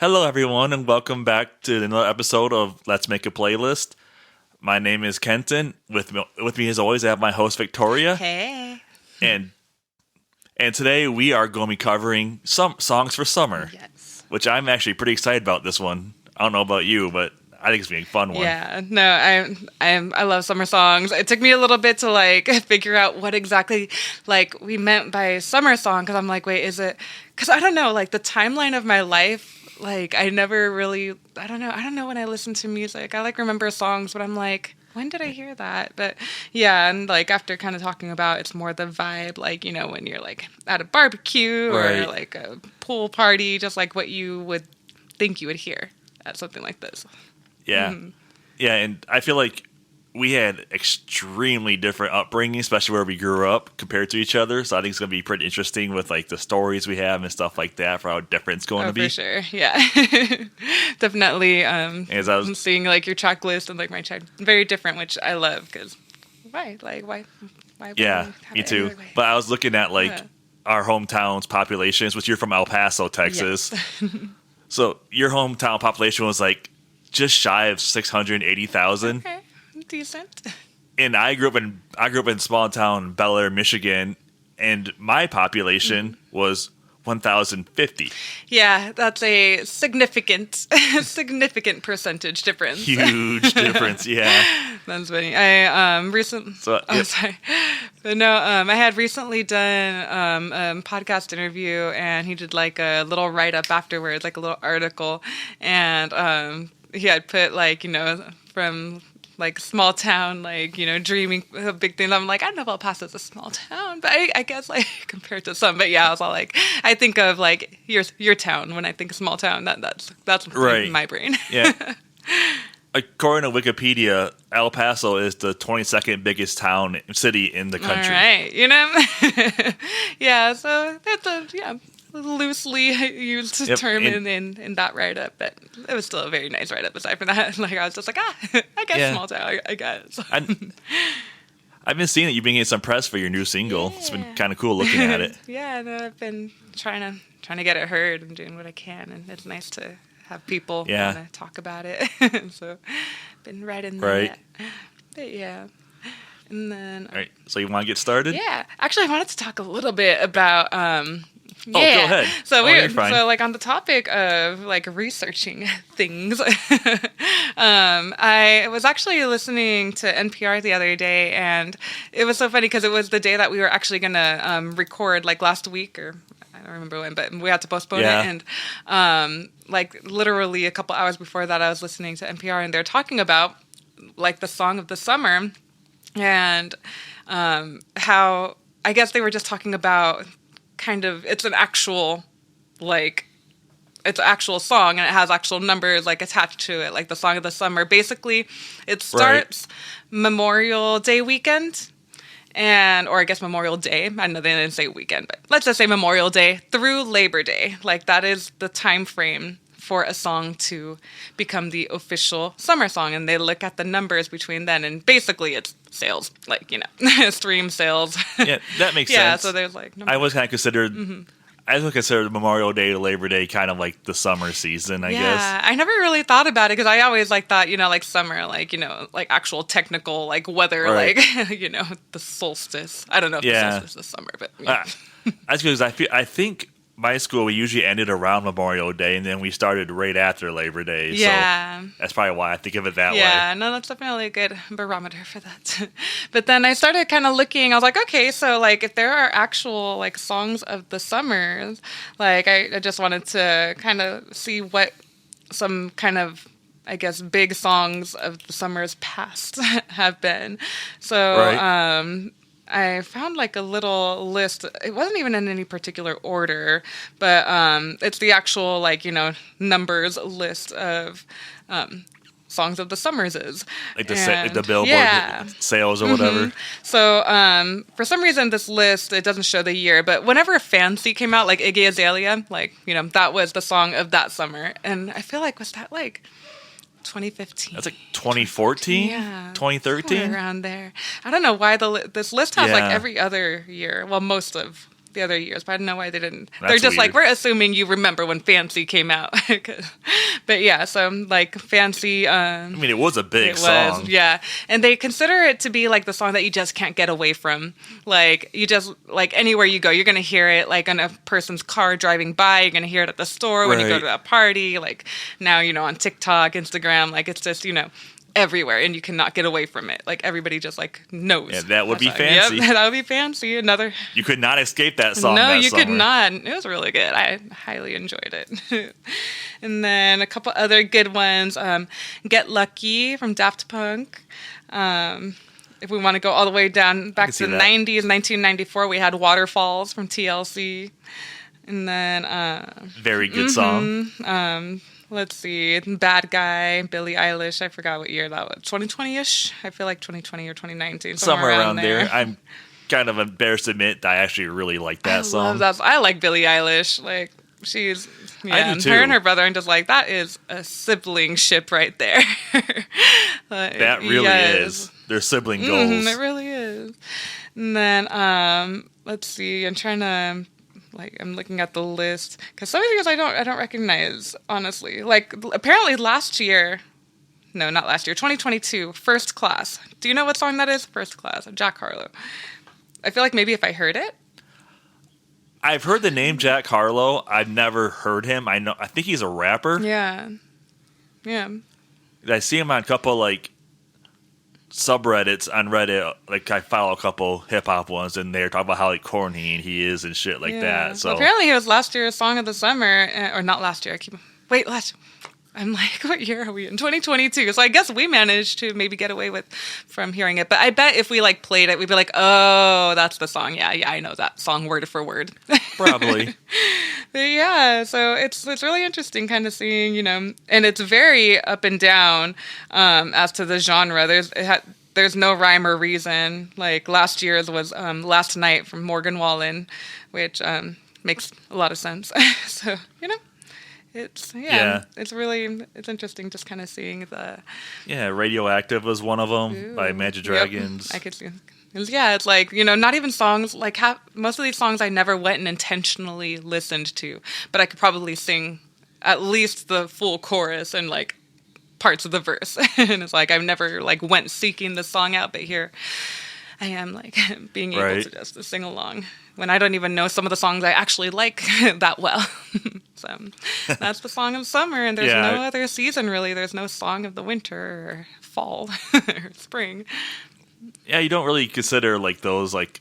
Hello, everyone, and welcome back to another episode of Let's Make a Playlist. My name is Kenton. With me, as always, I have my host, Victoria. Hey. And today we are going to be covering some songs for summer, Yes. which I'm actually pretty excited about this one. I don't know about you, but I think it's going to be a fun one. Yeah. No, I love summer songs. It took me a little bit to figure out what exactly we meant by summer song, because I'm like, wait, is it? Because I don't know, the timeline of my life. I never really, I don't know when I listen to music. I remember songs, but I'm like, when did I hear that? But yeah, and after kind of talking about it's more the vibe, when you're at a barbecue or Right. a pool party, just what you would think you would hear at something like this. Yeah. Mm-hmm. Yeah, and I feel like we had extremely different upbringing, especially where we grew up compared to each other. So I think it's going to be pretty interesting with the stories we have and stuff like that for how different it's going to be. For sure, yeah. Definitely As I was, seeing your checklist and my check, very different, which I love, because why? Why yeah, me too. But I was looking at our hometown's populations, which you're from El Paso, Texas. Yes. So your hometown population was just shy of 680,000. Okay, decent. And I grew up in small town Bel Air, Michigan, and my population was 1,050. Yeah, that's a significant percentage difference. Huge difference, yeah. That's funny. I recently. So, Oh, sorry. But no, I had recently done a podcast interview, and he did a little write up afterwards, a little article, and he had put from small town, dreaming of big things. I'm I don't know if El Paso's a small town, but I guess compared to some. But yeah, I was all I think of your town when I think of small town. That's Right. in my brain. Yeah. According to Wikipedia, El Paso is the 22nd biggest city in the country. All right, yeah. So that's a loosely used term in that write up, but it was still a very nice write up. Aside from that, I was just I guess small town. I guess. I've been seeing that you've been getting some press for your new single. Yeah. It's been kind of cool looking at it. Yeah, no, I've been trying to get it heard and doing what I can, and it's nice to have people want to talk about it. So, been right in there. Right. But yeah, and then. All right, so you want to get started? Yeah, actually, I wanted to talk a little bit about. Go ahead. So you're fine. on the topic of researching things, I was actually listening to NPR the other day, and it was so funny because it was the day that we were actually gonna record last week, or I don't remember when, but we had to postpone it. And literally a couple hours before that, I was listening to NPR, and they're talking about the song of the summer, and how I guess they were just talking about. It's an actual it's an actual song, and it has actual numbers attached to it, the song of the summer. Basically, it starts Memorial Day weekend, or I guess Memorial Day. I know they didn't say weekend, but let's just say Memorial Day through Labor Day. That is the time frame for a song to become the official summer song, and they look at the numbers between then, and basically it's sales, stream sales. Yeah, that makes sense. Yeah, so there's I was kind of considered. I would consider Memorial Day to Labor Day kind of the summer season, I guess. Yeah, I never really thought about it because I always thought, summer, actual technical, weather, Right. the solstice. I don't know if the solstice is summer, but yeah. That's because I think my school, we usually ended around Memorial Day, and then we started right after Labor Day. Yeah. So that's probably why I think of it that way. Yeah, no, that's definitely a good barometer for that. But then I started kind of looking, I was okay, so, if there are actual, songs of the summers, I just wanted to kind of see what some kind of, I guess, big songs of the summers past have been. So, I found a little list. It wasn't even in any particular order, but it's the actual numbers list of songs of the summers is the Billboard sales or whatever. So for some reason this list, it doesn't show the year, but whenever Fancy came out, Iggy Azalea, that was the song of that summer, and I feel was that 2015. That's 2014? Yeah. 2013? Around there. I don't know why this list has every other year. Well, most of the other years, but I don't know why they didn't. That's They're just weird. like, we're assuming you remember when Fancy came out. But yeah, so like Fancy. I mean, it was a big It song. was, yeah. And they consider it to be like the song that you just can't get away from. Like, you just, like, anywhere you go, you're going to hear it, like, on a person's car driving by. You're going to hear it at the store when you go Right. to a party. Like, now, on TikTok, Instagram, like, it's just, everywhere, and you cannot get away from it. Like, everybody just, like, knows. Yeah, that would be song. Fancy. Yep, that would be Fancy. Another. You could not escape that song. No, that you summer. could not. It was really good. I highly enjoyed it. And then a couple other good ones. Get Lucky from Daft Punk. If we want to go all the way down back to the 90s, 1994, we had Waterfalls from TLC. And then... Very good song. Let's see. Bad Guy, Billie Eilish. I forgot what year that was. 2020-ish? I feel like 2020 or 2019. Somewhere around there. I'm kind of embarrassed to admit that I actually really like that song. Love that. I like Billie Eilish. Like, she's... Yeah, I do too. Her and her brother, and just like, that is a sibling ship right there. That really is. They're sibling goals. It really is. And then, let's see. I'm trying to... Like, I'm looking at the list because some of these I don't recognize, honestly. Like, apparently last year, no, not last year, 2022, First Class. Do you know what song that is? First Class, Jack Harlow. I feel like maybe if I heard it. I've heard the name Jack Harlow. I've never heard him. I think he's a rapper. Yeah. I see him on a couple like subreddits on Reddit. Like I follow a couple hip hop ones, and they're talking about how like corny he is and shit like that. So well, apparently he was last year's Song of the Summer, or not last year. I'm like, what year are we in? 2022. So I guess we managed to maybe get away from hearing it. But I bet if we like played it, we'd be like, oh, that's the song. Yeah, I know that song word for word. probably. But yeah, so it's really interesting kind of seeing, and it's very up and down as to the genre. There's no rhyme or reason. Like last year's was Last Night from Morgan Wallen, which makes a lot of sense. So, it's it's interesting just kind of seeing the Radioactive was one of them by Imagine Dragons. Yep, I could see. It's like, not even songs, like most of these songs I never went and intentionally listened to, but I could probably sing at least the full chorus and like parts of the verse. And it's like I've never like went seeking the song out, but here I am like being able to just sing along when I don't even know some of the songs I actually like that well. So that's the song of summer, and there's no other season really. There's no song of the winter or fall or spring. Yeah, you don't really consider like those like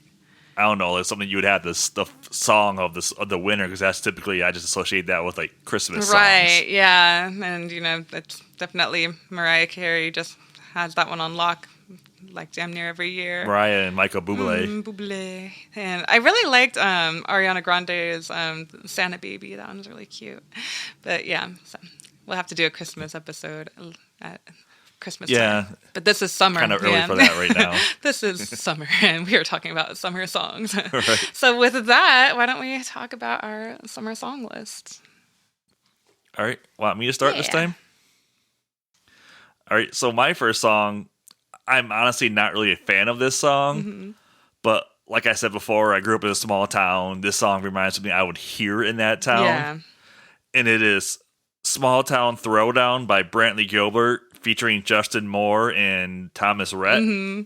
I don't know, like something you would have the song of the winter because that's typically I just associate that with like Christmas songs. Right? Yeah, and it's definitely Mariah Carey just has that one on lock. Like damn near every year. Mariah and Michael Bublé. Bublé. And I really liked Ariana Grande's Santa Baby. That one was really cute. But yeah, so we'll have to do a Christmas episode at Christmas time. But this is summer. Kind of early for that right now. This is summer, and we are talking about summer songs. Right. So with that, why don't we talk about our summer song list? All right. Want me to start this time? All right. So my first song, I'm honestly not really a fan of this song, but like I said before, I grew up in a small town. This song reminds me I would hear in that town. Yeah. And it is Small Town Throwdown by Brantley Gilbert featuring Justin Moore and Thomas Rhett. Mm-hmm.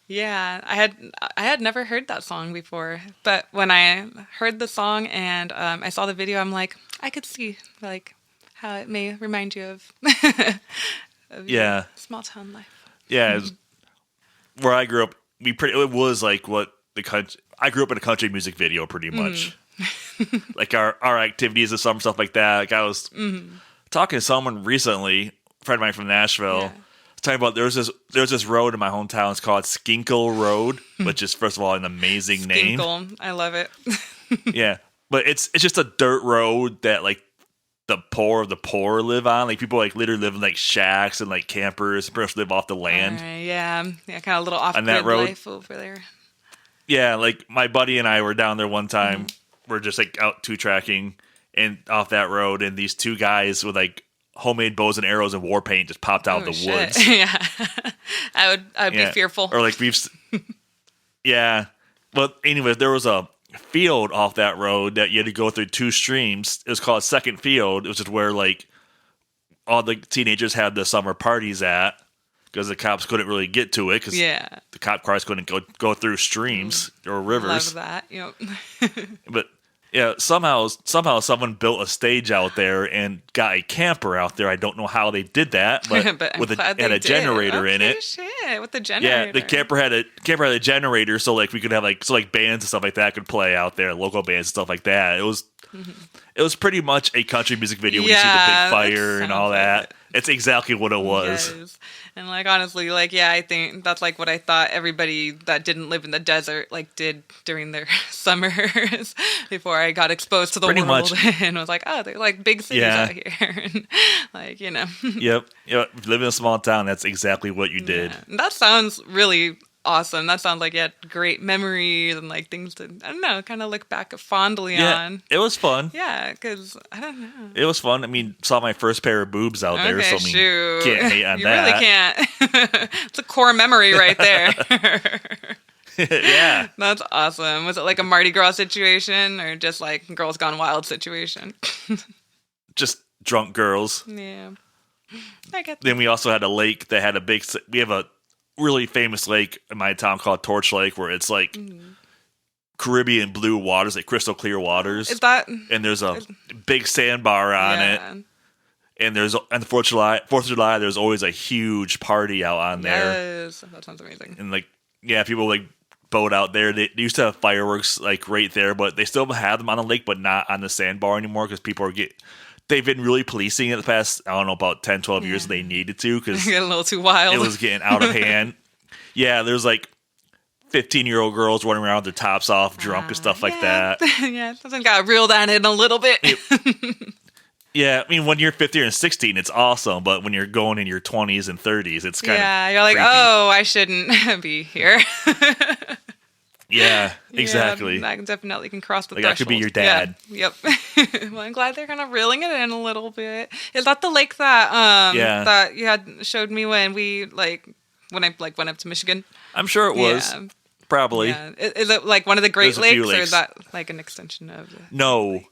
Yeah, I had never heard that song before, but when I heard the song and I saw the video, I'm like, I could see like how it may remind you of, small town life. Yeah, where I grew up, it was like what the country. I grew up in a country music video, pretty much. Like our activities and some stuff like that. Like I was talking to someone recently, a friend of mine from Nashville, talking about there's this road in my hometown. It's called Skinkle Road, which is first of all an amazing name. Skinkle, I love it. Yeah, but it's just a dirt road that like the poor of the poor live on. Like people like literally live in like shacks and like campers. Pretty much live off the land. Yeah, kind of a little off-grid life over there. Yeah, like my buddy and I were down there one time. We're just like out two-tracking and off that road, and these two guys with like homemade bows and arrows and war paint just popped out of the woods. Yeah, I would be fearful. Or like yeah. But anyway, there was a field off that road that you had to go through 2 streams. It was called Second Field. It was just where like all the teenagers had the summer parties at because the cops couldn't really get to it because the cop cars couldn't go through streams or rivers. Love that. Yep. But yeah, somehow someone built a stage out there and got a camper out there. I don't know how they did that, but, had a generator in it. Shit, with the generator. Yeah, the camper had a generator, so like we could have bands and stuff like that could play out there, local bands and stuff like that. It was pretty much a country music video when you see the big fire and all that. It's exactly what it was. Yes. And like honestly, like I think that's like what I thought everybody that didn't live in the desert like did during their summers before I got exposed to the pretty world much. and was like, oh, they're like big cities out here, and like Yep. Live in a small town. That's exactly what you did. Yeah. That sounds really awesome. That sounds like you had great memories and like things to, I don't know, kind of look back fondly on. It was fun. Yeah, because I don't know. It was fun. I mean, saw my first pair of boobs out there, so I mean, shoot. Can't hate on you that. You really can't. It's a core memory right there. Yeah. That's awesome. Was it like a Mardi Gras situation or just like Girls Gone Wild situation? Just drunk girls. Yeah. I get that. Then we also had a lake that had we have a really famous lake in my town called Torch Lake, where it's like Caribbean blue waters, like crystal clear waters. Is that? And there's a big sandbar on it. And there's on the 4th of July, there's always a huge party out on there. Yes, that sounds amazing. And like, yeah, people like boat out there. They used to have fireworks like right there, but they still have them on the lake, but not on the sandbar anymore because people they've been really policing it the past, I don't know, about 10, 12 years, and they needed to because get a little too wild. It was getting out of hand. Yeah, there's like 15-year-old girls running around with their tops off, drunk and stuff like that. Yeah, something got reeled on it a little bit. Yeah, I mean, when you're 15 and 16, it's awesome, but when you're going in your 20s and 30s, it's kind of you're like, creepy. Oh, I shouldn't be here. Yeah, exactly. Yeah, that definitely can cross the like threshold. That could be your dad. Yeah. Yep. Well, I'm glad they're kind of reeling it in a little bit. Is that the lake that that you had showed me when when I went up to Michigan? I'm sure it was. Yeah. Probably. Yeah. Is it like one of the Great Lakes, or is that like an extension of the No,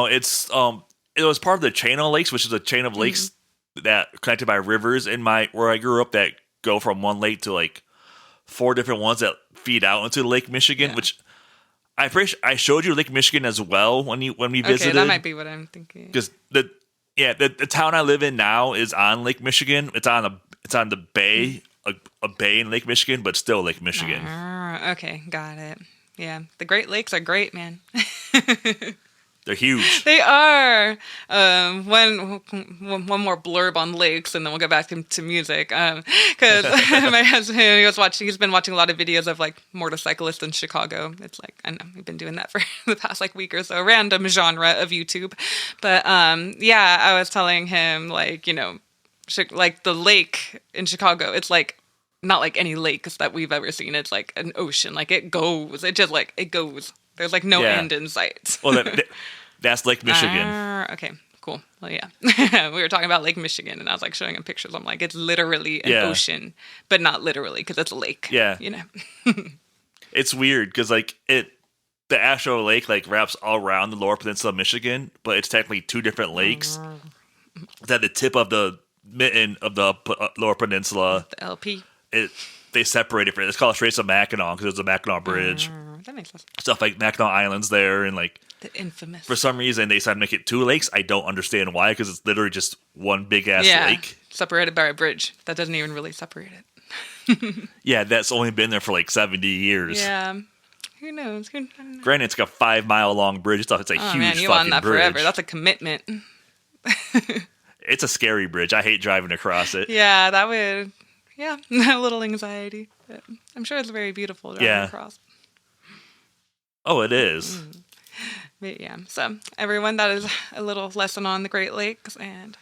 it's it was part of the chain of lakes, which is a chain of lakes that are connected by rivers in where I grew up that go from one lake to like 4 different ones that feed out into Lake Michigan, which I showed you Lake Michigan as well when we visited. Okay, that might be what I'm thinking. Because the town I live in now is on Lake Michigan. It's on the bay, a bay in Lake Michigan, but still Lake Michigan. Okay, got it. Yeah, the Great Lakes are great, man. They're huge. They are. One more blurb on lakes, and then we'll get back to music. Because my husband, he's been watching a lot of videos of like motorcyclists in Chicago. It's like, I know we've been doing that for the past like week or so. Random genre of YouTube, but I was telling him like like the lake in Chicago. It's like not like any lakes that we've ever seen. It's like an ocean. Like it goes. It just like it goes. There's like no end in sight. Well, that's Lake Michigan. Okay, cool. Well, yeah. We were talking about Lake Michigan, and I was like showing him pictures. I'm like, it's literally an ocean, but not literally because it's a lake. Yeah. It's weird because like the actual lake like wraps all around the Lower Peninsula of Michigan, but it's technically 2 different lakes. It's at the tip of the mitten of the Lower Peninsula. The LP. They separated it. It's called Straits of Mackinac because there's a Mackinac Bridge. That makes sense. Stuff like Mackinac Island's there, and like the infamous. For some reason, they decided to make it 2 lakes. I don't understand why, because it's literally just one big ass lake separated by a bridge that doesn't even really separate it. Yeah, that's only been there for like 70 years. Yeah. Who knows? Granted, it's like a 5-mile long bridge. It's a huge man, you fucking on that bridge. forever. That's a commitment. It's a scary bridge. I hate driving across it. Yeah, that would. Yeah, a little anxiety. But I'm sure it's very beautiful driving across. Oh, it is. But yeah, so everyone, that is a little lesson on the Great Lakes and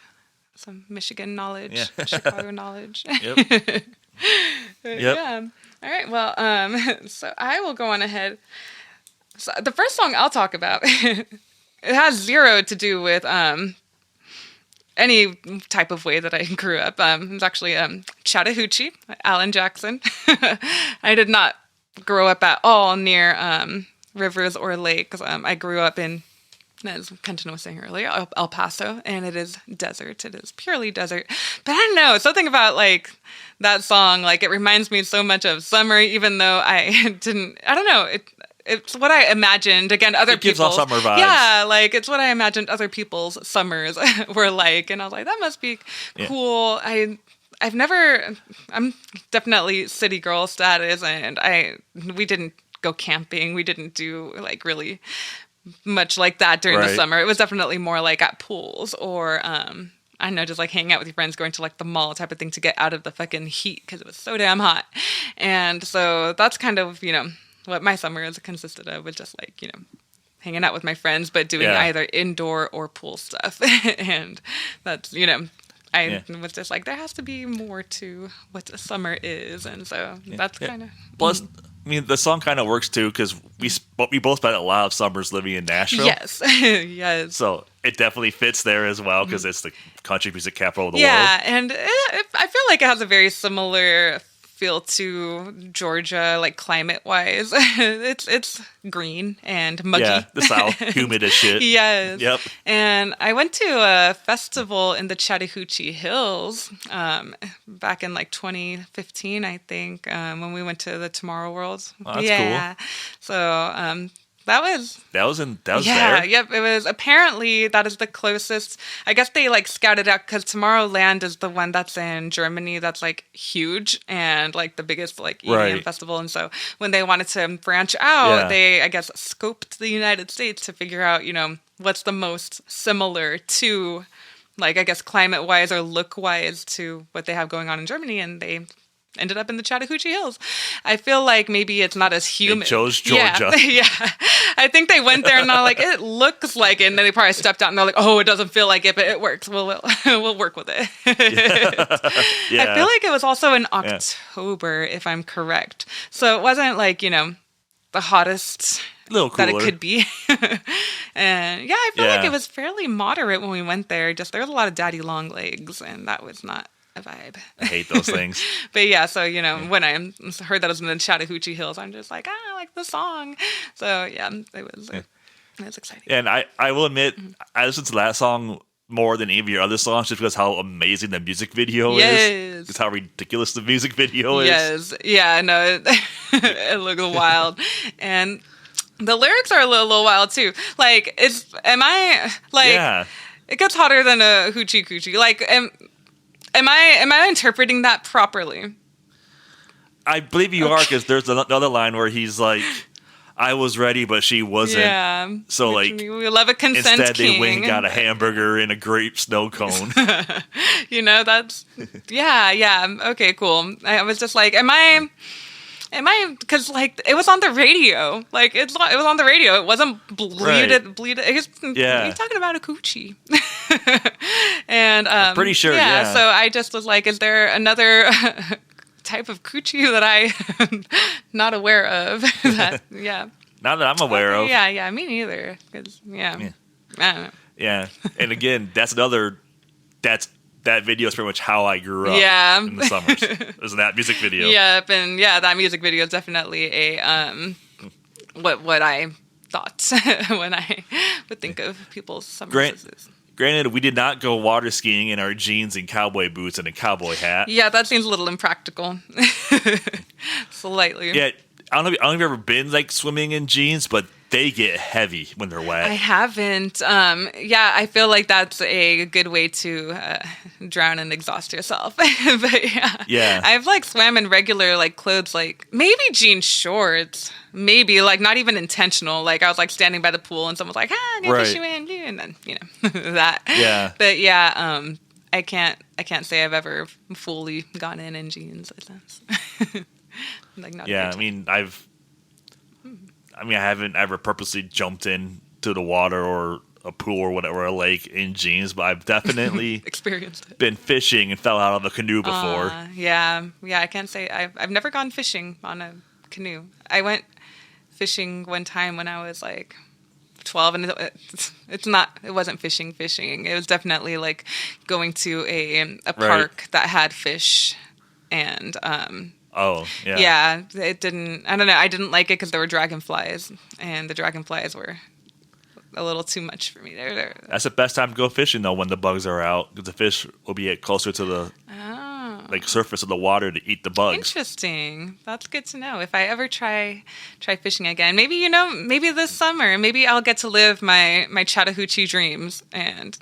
some Michigan knowledge, Chicago knowledge. Yep. Yeah. All right. Well, so I will go on ahead. So the first song I'll talk about, it has zero to do with any type of way that I grew up. It's actually Chattahoochee, Alan Jackson. I did not grow up at all near rivers or lakes. I grew up in, as Kenton was saying earlier, El Paso, and it is desert. It is purely desert. But I don't know, something about like that song, like it reminds me so much of summer, even though I don't know, it's what I imagined. Again, other people's. It gives off summer vibes. Yeah, like it's what I imagined other people's summers were like, and I was like, that must be cool. I'm definitely city girl status, and we didn't go camping. We didn't do like really much like that during the summer. It was definitely more like at pools or, I don't know, just like hanging out with your friends, going to like the mall type of thing to get out of the fucking heat because it was so damn hot. And so that's kind of, what my summers consisted of, was just like, hanging out with my friends, but doing either indoor or pool stuff. And that's, I was just like, there has to be more to what a summer is. And so that's kind of... Plus, I mean, the song kind of works too, because we both spent a lot of summers living in Nashville. Yes. Yes. So it definitely fits there as well, because it's the country music capital of the world. Yeah, and I feel like it has a very similar feel to Georgia, like climate-wise. It's green and muggy. Yeah, the South, humid as shit. Yes. Yep. And I went to a festival in the Chattahoochee Hills back in like 2015, I think, when we went to the Tomorrow World. Oh, that's cool. So that was there? Yep, it was. Apparently, that is the closest. I guess they like scouted out, because Tomorrowland is the one that's in Germany that's like huge and like the biggest like EDM festival. And so when they wanted to branch out, they, I guess, scoped the United States to figure out, what's the most similar to, like, I guess, climate-wise or look-wise to what they have going on in Germany. And they ended up in the Chattahoochee Hills. I feel like maybe it's not as humid. They chose Georgia. Yeah. I think they went there and they're like, it looks like it. And then they probably stepped out and they're like, oh, it doesn't feel like it, but it works. We'll work with it. Yeah. I feel like it was also in October, if I'm correct. So it wasn't like, the hottest that it could be. And I feel like it was fairly moderate when we went there. Just there was a lot of daddy long legs, and that was not a vibe. I hate those things. But yeah, so when I heard that it was in the Chattahoochee Hills, I'm just like, I like the song. So yeah, it was exciting. And I will admit, I listened to that song more than any of your other songs, just because how amazing the music video is. Just how ridiculous the music video is. Yes. Yeah, no, it looks wild. And the lyrics are a little wild too. Like, it gets hotter than a hoochie coochie. Like, Am I interpreting that properly? I believe you are, because there's another line where he's like, I was ready, but she wasn't. Yeah. So, like, we love a consent instead king. They went and got a hamburger and a grape snow cone. That's... Yeah. Okay, cool. I was just like, am I... Because, like, it was on the radio. Like, it was on the radio. It wasn't bleeded. You're talking about a coochie. And I'm pretty sure, So I just was like, is there another type of coochie that I'm not aware of? Not that I'm aware of. Yeah, me neither. Cause, I don't know. Yeah, and again, that video is pretty much how I grew up in the summers. It was that music video. Yep, and that music video is definitely a what I thought when I would think of people's summers. Granted, we did not go water skiing in our jeans and cowboy boots and a cowboy hat. Yeah, that seems a little impractical. Slightly. Yeah, I don't know if you've ever been like swimming in jeans, but they get heavy when they're wet. I haven't. I feel like that's a good way to drown and exhaust yourself. But yeah, I've like swam in regular like clothes, like maybe jean shorts, maybe like not even intentional. Like I was like standing by the pool and someone was like, I'm gonna push you in, and then that. Yeah. But I can't say I've ever fully gone in jeans. Like not. Yeah, I haven't ever purposely jumped into the water or a pool or whatever, a lake in jeans, but I've definitely experienced it. Been fishing and fell out of a canoe before. Yeah, I can't say I've never gone fishing on a canoe. I went fishing one time when I was like 12, and it wasn't fishing. It was definitely like going to a park that had fish and Oh, yeah. Yeah, it didn't. I don't know. I didn't like it because there were dragonflies, and the dragonflies were a little too much for me. That's the best time to go fishing, though, when the bugs are out, because the fish will be closer to the surface of the water to eat the bugs. Interesting. That's good to know. If I ever try fishing again, maybe this summer, maybe I'll get to live my Chattahoochee dreams and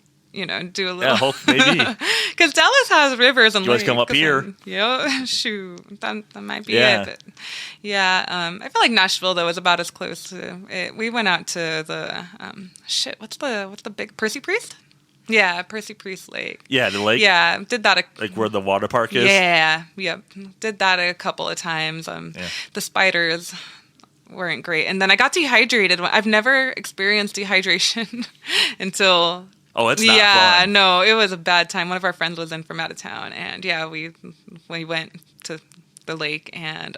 do a little. Yeah, maybe. Because Dallas has rivers and lakes. You want to come up here? Yeah, shoot, that might be it. But I feel like Nashville though is about as close to it. We went out to the what's the big Percy Priest? Yeah, Percy Priest Lake. Yeah, the lake. Yeah, did that. Like where the water park is. Yeah, yep, did that a couple of times. The spiders weren't great, and then I got dehydrated. I've never experienced dehydration until. Oh, it's not fun. Yeah, no, it was a bad time. One of our friends was in from out of town, and we went to the lake, and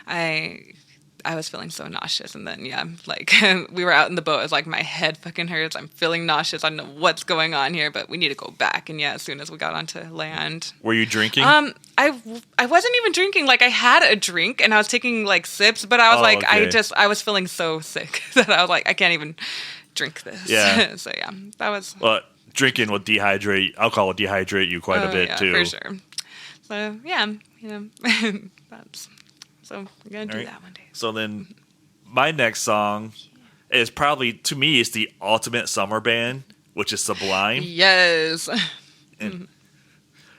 I was feeling so nauseous, and then we were out in the boat. I was like, my head fucking hurts. I'm feeling nauseous. I don't know what's going on here, but we need to go back. And as soon as we got onto land, were you drinking? I wasn't even drinking. Like I had a drink, and I was taking like sips, but I was okay. I was feeling so sick that I was like, I can't even drink this. Yeah. So that was. Well, drinking will dehydrate. Alcohol will dehydrate you quite a bit too. For sure. So that's. So we're gonna do that one day. So then, my next song is probably, to me, it's the ultimate summer band, which is Sublime. Yes. And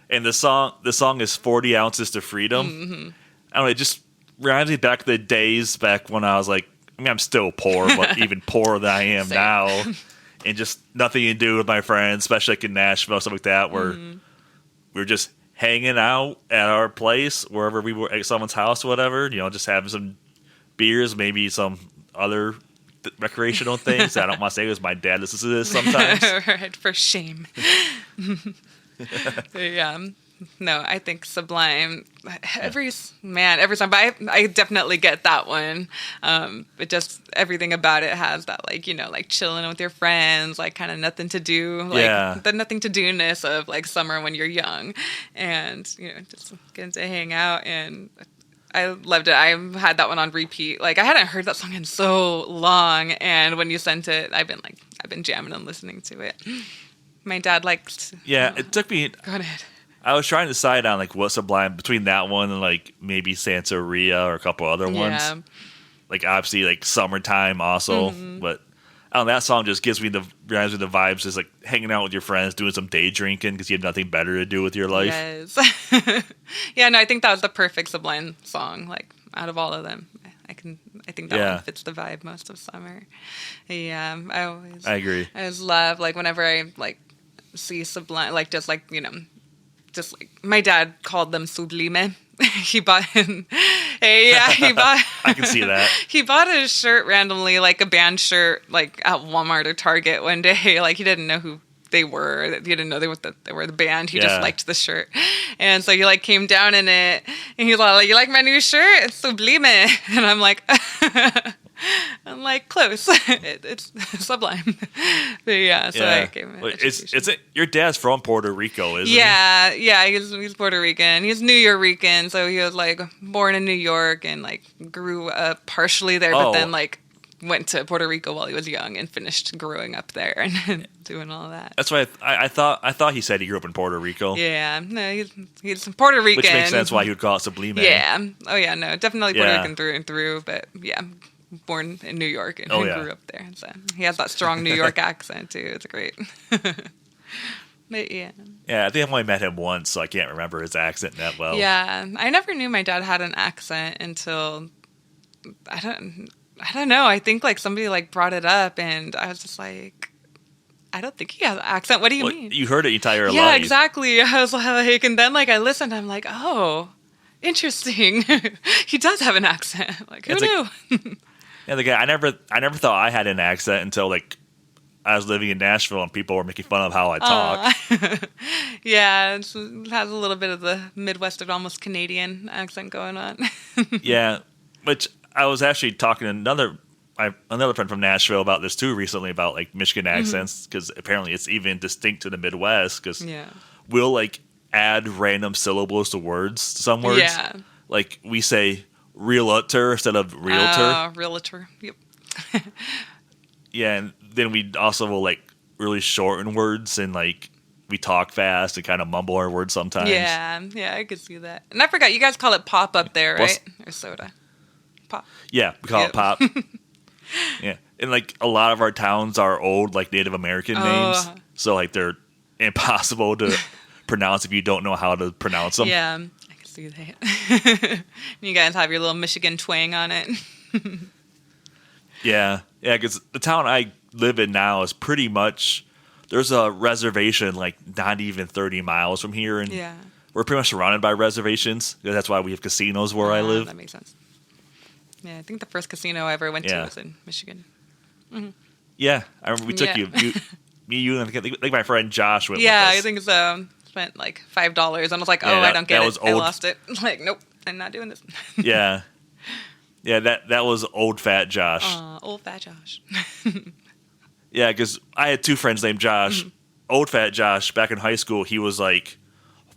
the song is 40 Ounces to Freedom. Mm-hmm. I don't know, it just reminds me back to the days back when I was like, I'm still poor, but even poorer than I am now. And just nothing to do with my friends, especially like in Nashville, stuff like that, where we were just hanging out at our place, wherever we were, at someone's house or whatever, just having some beers, maybe some other recreational things. I don't want to say because my dad listens to this sometimes. Right, for shame. Yeah. No, I think Sublime, every song, but I definitely get that one. But just everything about it has that, like chilling with your friends, like kind of nothing to do, the nothing to do-ness of like summer when you're young, and just getting to hang out. And I loved it. I had that one on repeat. Like I hadn't heard that song in so long, and when you sent it, I've been jamming and listening to it. My dad liked. Yeah, it took me. Go ahead. I was trying to decide on like what Sublime between that one and like maybe Santeria or a couple other ones. Like obviously like Summertime also, but that song just reminds me of the vibes, just like hanging out with your friends, doing some day drinking because you have nothing better to do with your life. Yes. Yeah, no, I think that was the perfect Sublime song. Like out of all of them, I think that one fits the vibe most of summer. Yeah, I agree. I always love like whenever I like see Sublime, like just like just like my dad called them sublime. He bought I can see that. He bought a shirt randomly, like a band shirt, like at Walmart or Target one day. Like he didn't know who they were. He didn't know they were the band. He just liked the shirt. And so he like came down in it and he's like, you like my new shirt? It's sublime. And I'm like close. It's Sublime. But I gave him your dad's from Puerto Rico, isn't he? Yeah, he's Puerto Rican. He's New York-Rican, so he was like born in New York and like grew up partially there, but then like went to Puerto Rico while he was young and finished growing up there and doing all that. That's why I thought he said he grew up in Puerto Rico. Yeah, no, he's Puerto Rican. Which makes sense why he would call it Sublime. Yeah. Oh yeah, no, definitely Puerto Rican through and through, but yeah. Born in New York and grew up there. So he has that strong New York accent too. It's great. But yeah, I think I've only met him once, so I can't remember his accent that well. Yeah, I never knew my dad had an accent until I don't know. I think like somebody like brought it up, and I was just like, I don't think he has an accent. What do you mean? You heard it entire life. Yeah, exactly. I was like, and then like I listened, I'm like, oh, interesting. He does have an accent. Like who knew? Yeah, the guy. I never thought I had an accent until like I was living in Nashville and people were making fun of how I talk. Yeah, it has a little bit of the Midwestern, almost Canadian accent going on. Yeah, which I was actually talking to another friend from Nashville about this too recently, about like Michigan accents, because apparently it's even distinct to the Midwest, because we'll like add random syllables to words, some words. Yeah. like we say realtor instead of realtor. Realtor. Yep. Yeah, and then we also will like really shorten words and like we talk fast and kind of mumble our words sometimes. Yeah, I could see that. And I forgot, you guys call it pop up there, right? Or soda. Pop. Yeah, we call it pop. Yeah, and like a lot of our towns are old, like Native American names, so like they're impossible to pronounce if you don't know how to pronounce them. Yeah, I can see that. You guys have your little Michigan twang on it. Yeah, because the town I live in now is pretty much, there's a reservation like not even 30 miles from here, and we're pretty much surrounded by reservations. That's why we have casinos where I live. That makes sense. Yeah, I think the first casino I ever went to was in Michigan. Mm-hmm. Yeah, I remember we took you, you, and I think my friend Josh went with us. Yeah, I think so. Spent like $5, and I was like, I don't get it. I lost it. Like, nope, I'm not doing this. Yeah, that was old fat Josh. Old fat Josh. Yeah, because I had two friends named Josh. Mm-hmm. Old fat Josh, back in high school, he was like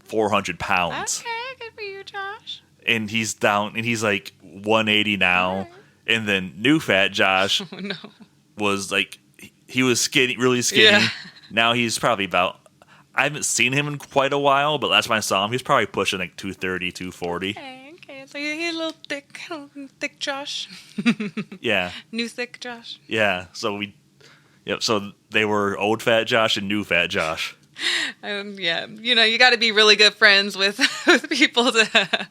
400 pounds. Okay, good for you, Josh. And he's down, and he's like 180 now. Right. And then new fat Josh was like, he was skinny, really skinny. Yeah. Now he's probably about, I haven't seen him in quite a while, but last time I saw him, he was probably pushing like 230, 240. Okay, so he's a little thick Josh. Yeah. New thick Josh. Yeah, so so they were old fat Josh and new fat Josh. Yeah, you got to be really good friends with people to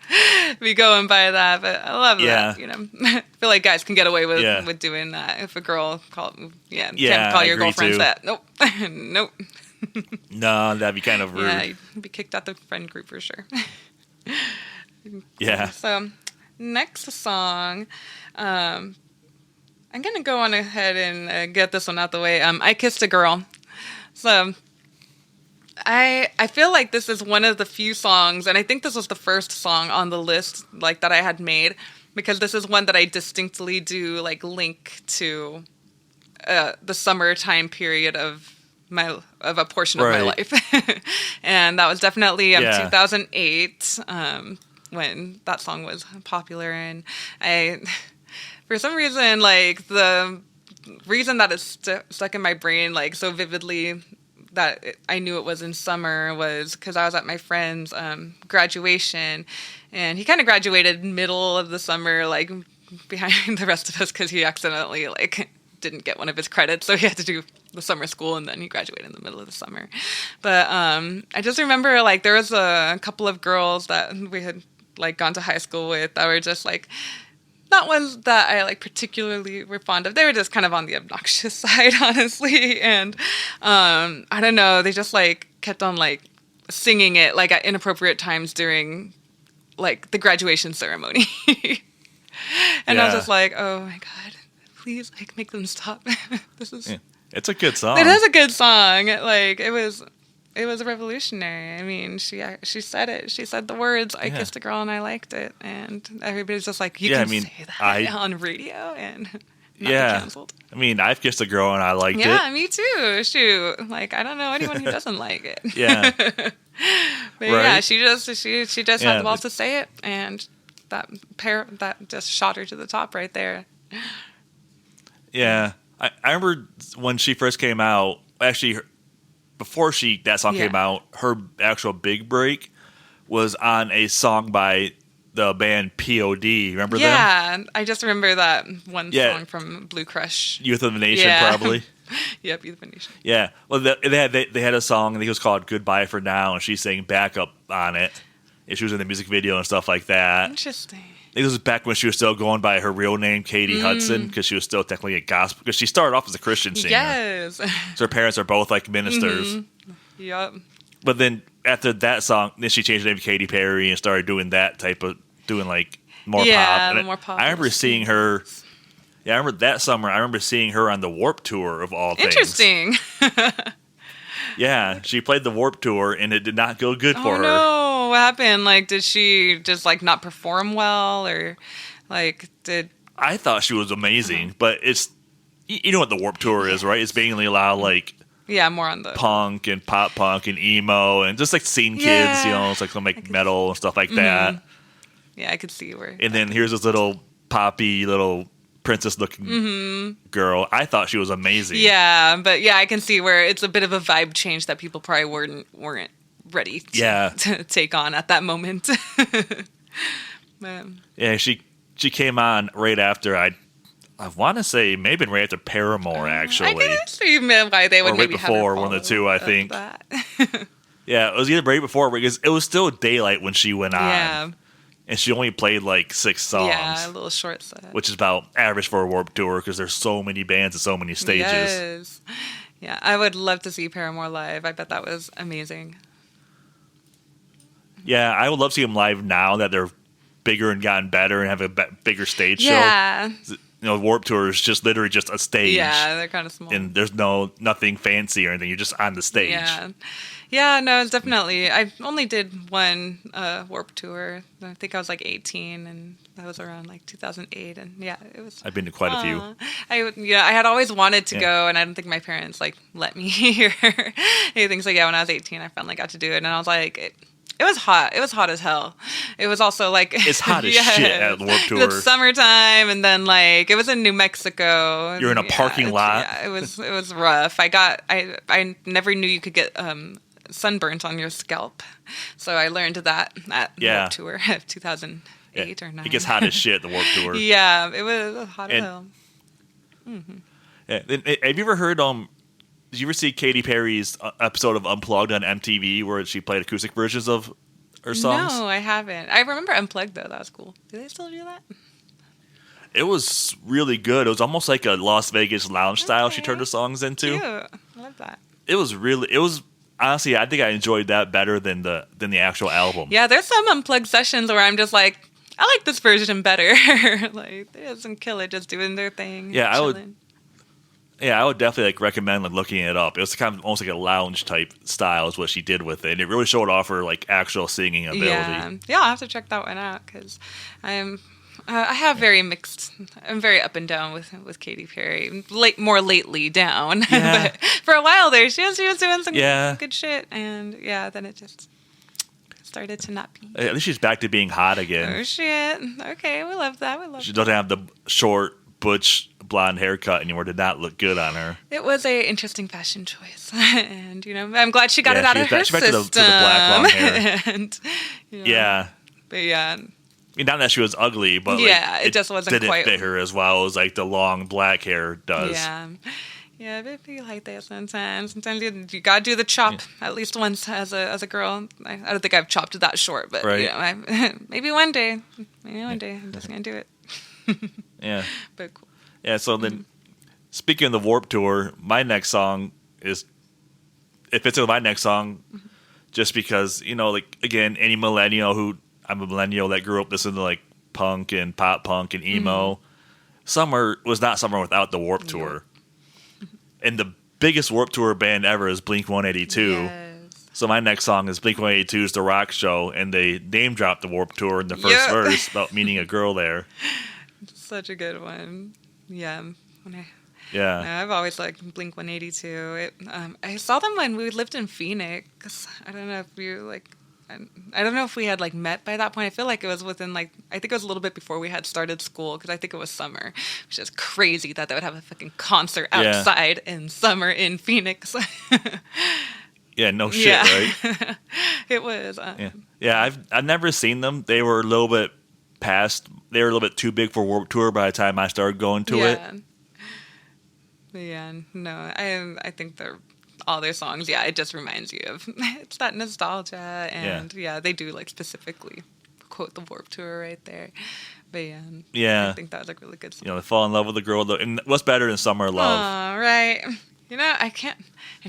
be going by that. But I love that. I feel like guys can get away with doing that. If a girl can't call your girlfriends that. Nope, nope. No, that'd be kind of rude. Yeah, you'd be kicked out the friend group for sure. Yeah. So next song. I'm gonna go on ahead and get this one out the way. I Kissed a Girl. So I feel like this is one of the few songs, and I think this was the first song on the list like that I had made, because this is one that I distinctly do like link to the summertime period of a portion of my life. And that was definitely 2008 when that song was popular, and for some reason, like, the reason that it's stuck in my brain, like, so vividly that I knew it was in summer was because I was at my friend's graduation, and he kind of graduated middle of the summer, like, behind the rest of us, because he accidentally, like, didn't get one of his credits, so he had to do the summer school, and then he graduated in the middle of the summer. But I just remember, like, there was a couple of girls that we had, like, gone to high school with that were just, like, not ones that I like particularly were fond of. They were just kind of on the obnoxious side, honestly. And I don't know, they just like kept on like singing it like at inappropriate times during like the graduation ceremony. And I was just like, oh my God, please like make them stop. This is it's a good song. It is a good song. Like it was revolutionary. I mean, she said it. She said the words, I kissed a girl and I liked it. And everybody's just like, you can say that on radio and not be canceled. I mean, I've kissed a girl and I liked it. Yeah, me too. Shoot. Like, I don't know anyone who doesn't like it. Yeah. But yeah, she just had the balls to say it. And that just shot her to the top right there. Yeah. I remember when she first came out, actually, before that song came out, her actual big break was on a song by the band P.O.D. Remember them? Yeah, I just remember that one song from Blue Crush. Youth of the Nation, probably. Yep, Youth of the Nation. Yeah. Well, they had a song, I think it was called Goodbye for Now, and she sang backup on it. And she was in the music video and stuff like that. Interesting. I think this was back when she was still going by her real name, Katie Hudson, because she was still technically a gospel. Because she started off as a Christian singer. Yes. So her parents are both like ministers. Mm-hmm. Yep. But then after that song, then she changed her name to Katy Perry and started doing that type of doing like more pop. And more pop. I remember seeing her. Yeah, I remember that summer. I remember seeing her on the Warped Tour of all things. Interesting. Yeah, she played the Warped Tour and it did not go good for her. No, what happened? Like, did she just like not perform well, or like did? I thought she was amazing, but it's you know what the Warped Tour is, right? It's mainly a lot of like more on the punk and pop punk and emo and just like scene kids, you know, it's like some like metal and stuff like that. Yeah, I could see where. And then here's this little poppy little princess-looking girl. I thought she was amazing. Yeah, but yeah, I can see where it's a bit of a vibe change that people probably weren't ready to take on at that moment. But, yeah, she came on right after I want to say maybe right after Paramore, actually. I can see why they would or maybe right before one of the two, I think. Yeah, it was either right before because it was still daylight when she went on. Yeah. And she only played like 6 songs. Yeah, a little short set. Which is about average for a Warped Tour because there's so many bands and so many stages. Yes. Yeah, I would love to see Paramore live. I bet that was amazing. Yeah, I would love to see them live now that they're bigger and gotten better and have a bigger stage show. Yeah. You know, Warped Tour is just literally just a stage. Yeah, they're kind of small. And there's nothing fancy or anything. You're just on the stage. Yeah. Yeah, no, it's definitely. I only did one Warped Tour. I think I was like 18, and that was around like 2008. And yeah, it was. I've been to quite a few. I had always wanted to go, and I don't think my parents like let me or anything. So yeah, when I was 18, I finally got to do it, and I was like. It was hot. It was hot as hell. It was also like it's hot as shit at the Warped Tour. It's summertime, and then like it was in New Mexico. You're in a parking lot. Yeah, it was rough. I never knew you could get sunburnt on your scalp, so I learned that at Warped Tour of 2008 or 9. It gets hot as shit at the Warped Tour. Yeah, it was hot as hell. Mm-hmm. Yeah, have you ever heard did you ever see Katy Perry's episode of Unplugged on MTV where she played acoustic versions of her songs? No, I haven't. I remember Unplugged, though. That was cool. Do they still do that? It was really good. It was almost like a Las Vegas lounge style she turned her songs into. Cute. I love that. It was honestly, I think I enjoyed that better than the actual album. Yeah, there's some Unplugged sessions where I'm just like, I like this version better. Like, they have some killer just doing their thing. Yeah, I would definitely recommend looking it up. It was kind of almost like a lounge type style is what she did with it, and it really showed off her actual singing ability. Yeah, I'll have to check that one out because I have very mixed. I'm very up and down with Katy Perry. More lately down, but for a while there, she was doing some good shit, and then it just started to not be. At least she's back to being hot again. Oh shit! Okay, we love that. She doesn't have the short butch blonde haircut anymore. Did not look good on her. It was a interesting fashion choice, and I'm glad she got it out of her system. She back to the black long hair. And, but not that she was ugly, but it just wasn't didn't fit her as well as the long black hair does. Yeah, but you like that sometimes. Sometimes you gotta do the chop at least once as a girl. I don't think I've chopped that short, but maybe one day. I'm just gonna do it. Yeah. But cool. Yeah, so then, speaking of the Warped Tour, my next song is, it fits with my next song, just because, again, any millennial I'm a millennial that grew up listening to, punk and pop punk and emo, summer was not summer without the Warped Tour. And the biggest Warped Tour band ever is Blink-182. Yes. So my next song is Blink-182's The Rock Show, and they name-dropped the Warped Tour in the first verse about meeting a girl there. Such a good one. Yeah. Yeah. I've always liked Blink-182. I saw them when we lived in Phoenix. I don't know if I don't know if we had met by that point. I feel like it was within I think it was a little bit before we had started school because I think it was summer, which is crazy that they would have a fucking concert outside in summer in Phoenix. Yeah, no shit, right? It was. Yeah, I've never seen them. They were a little bit they were a little bit too big for Warped Tour by the time I started going to it. Yeah, no, I think all their songs, it just reminds you of, it's that nostalgia, and they do specifically quote the Warped Tour right there. But I think that was a really good song. They fall in love with the girl, and what's better than Summer Love? Oh, right. I'm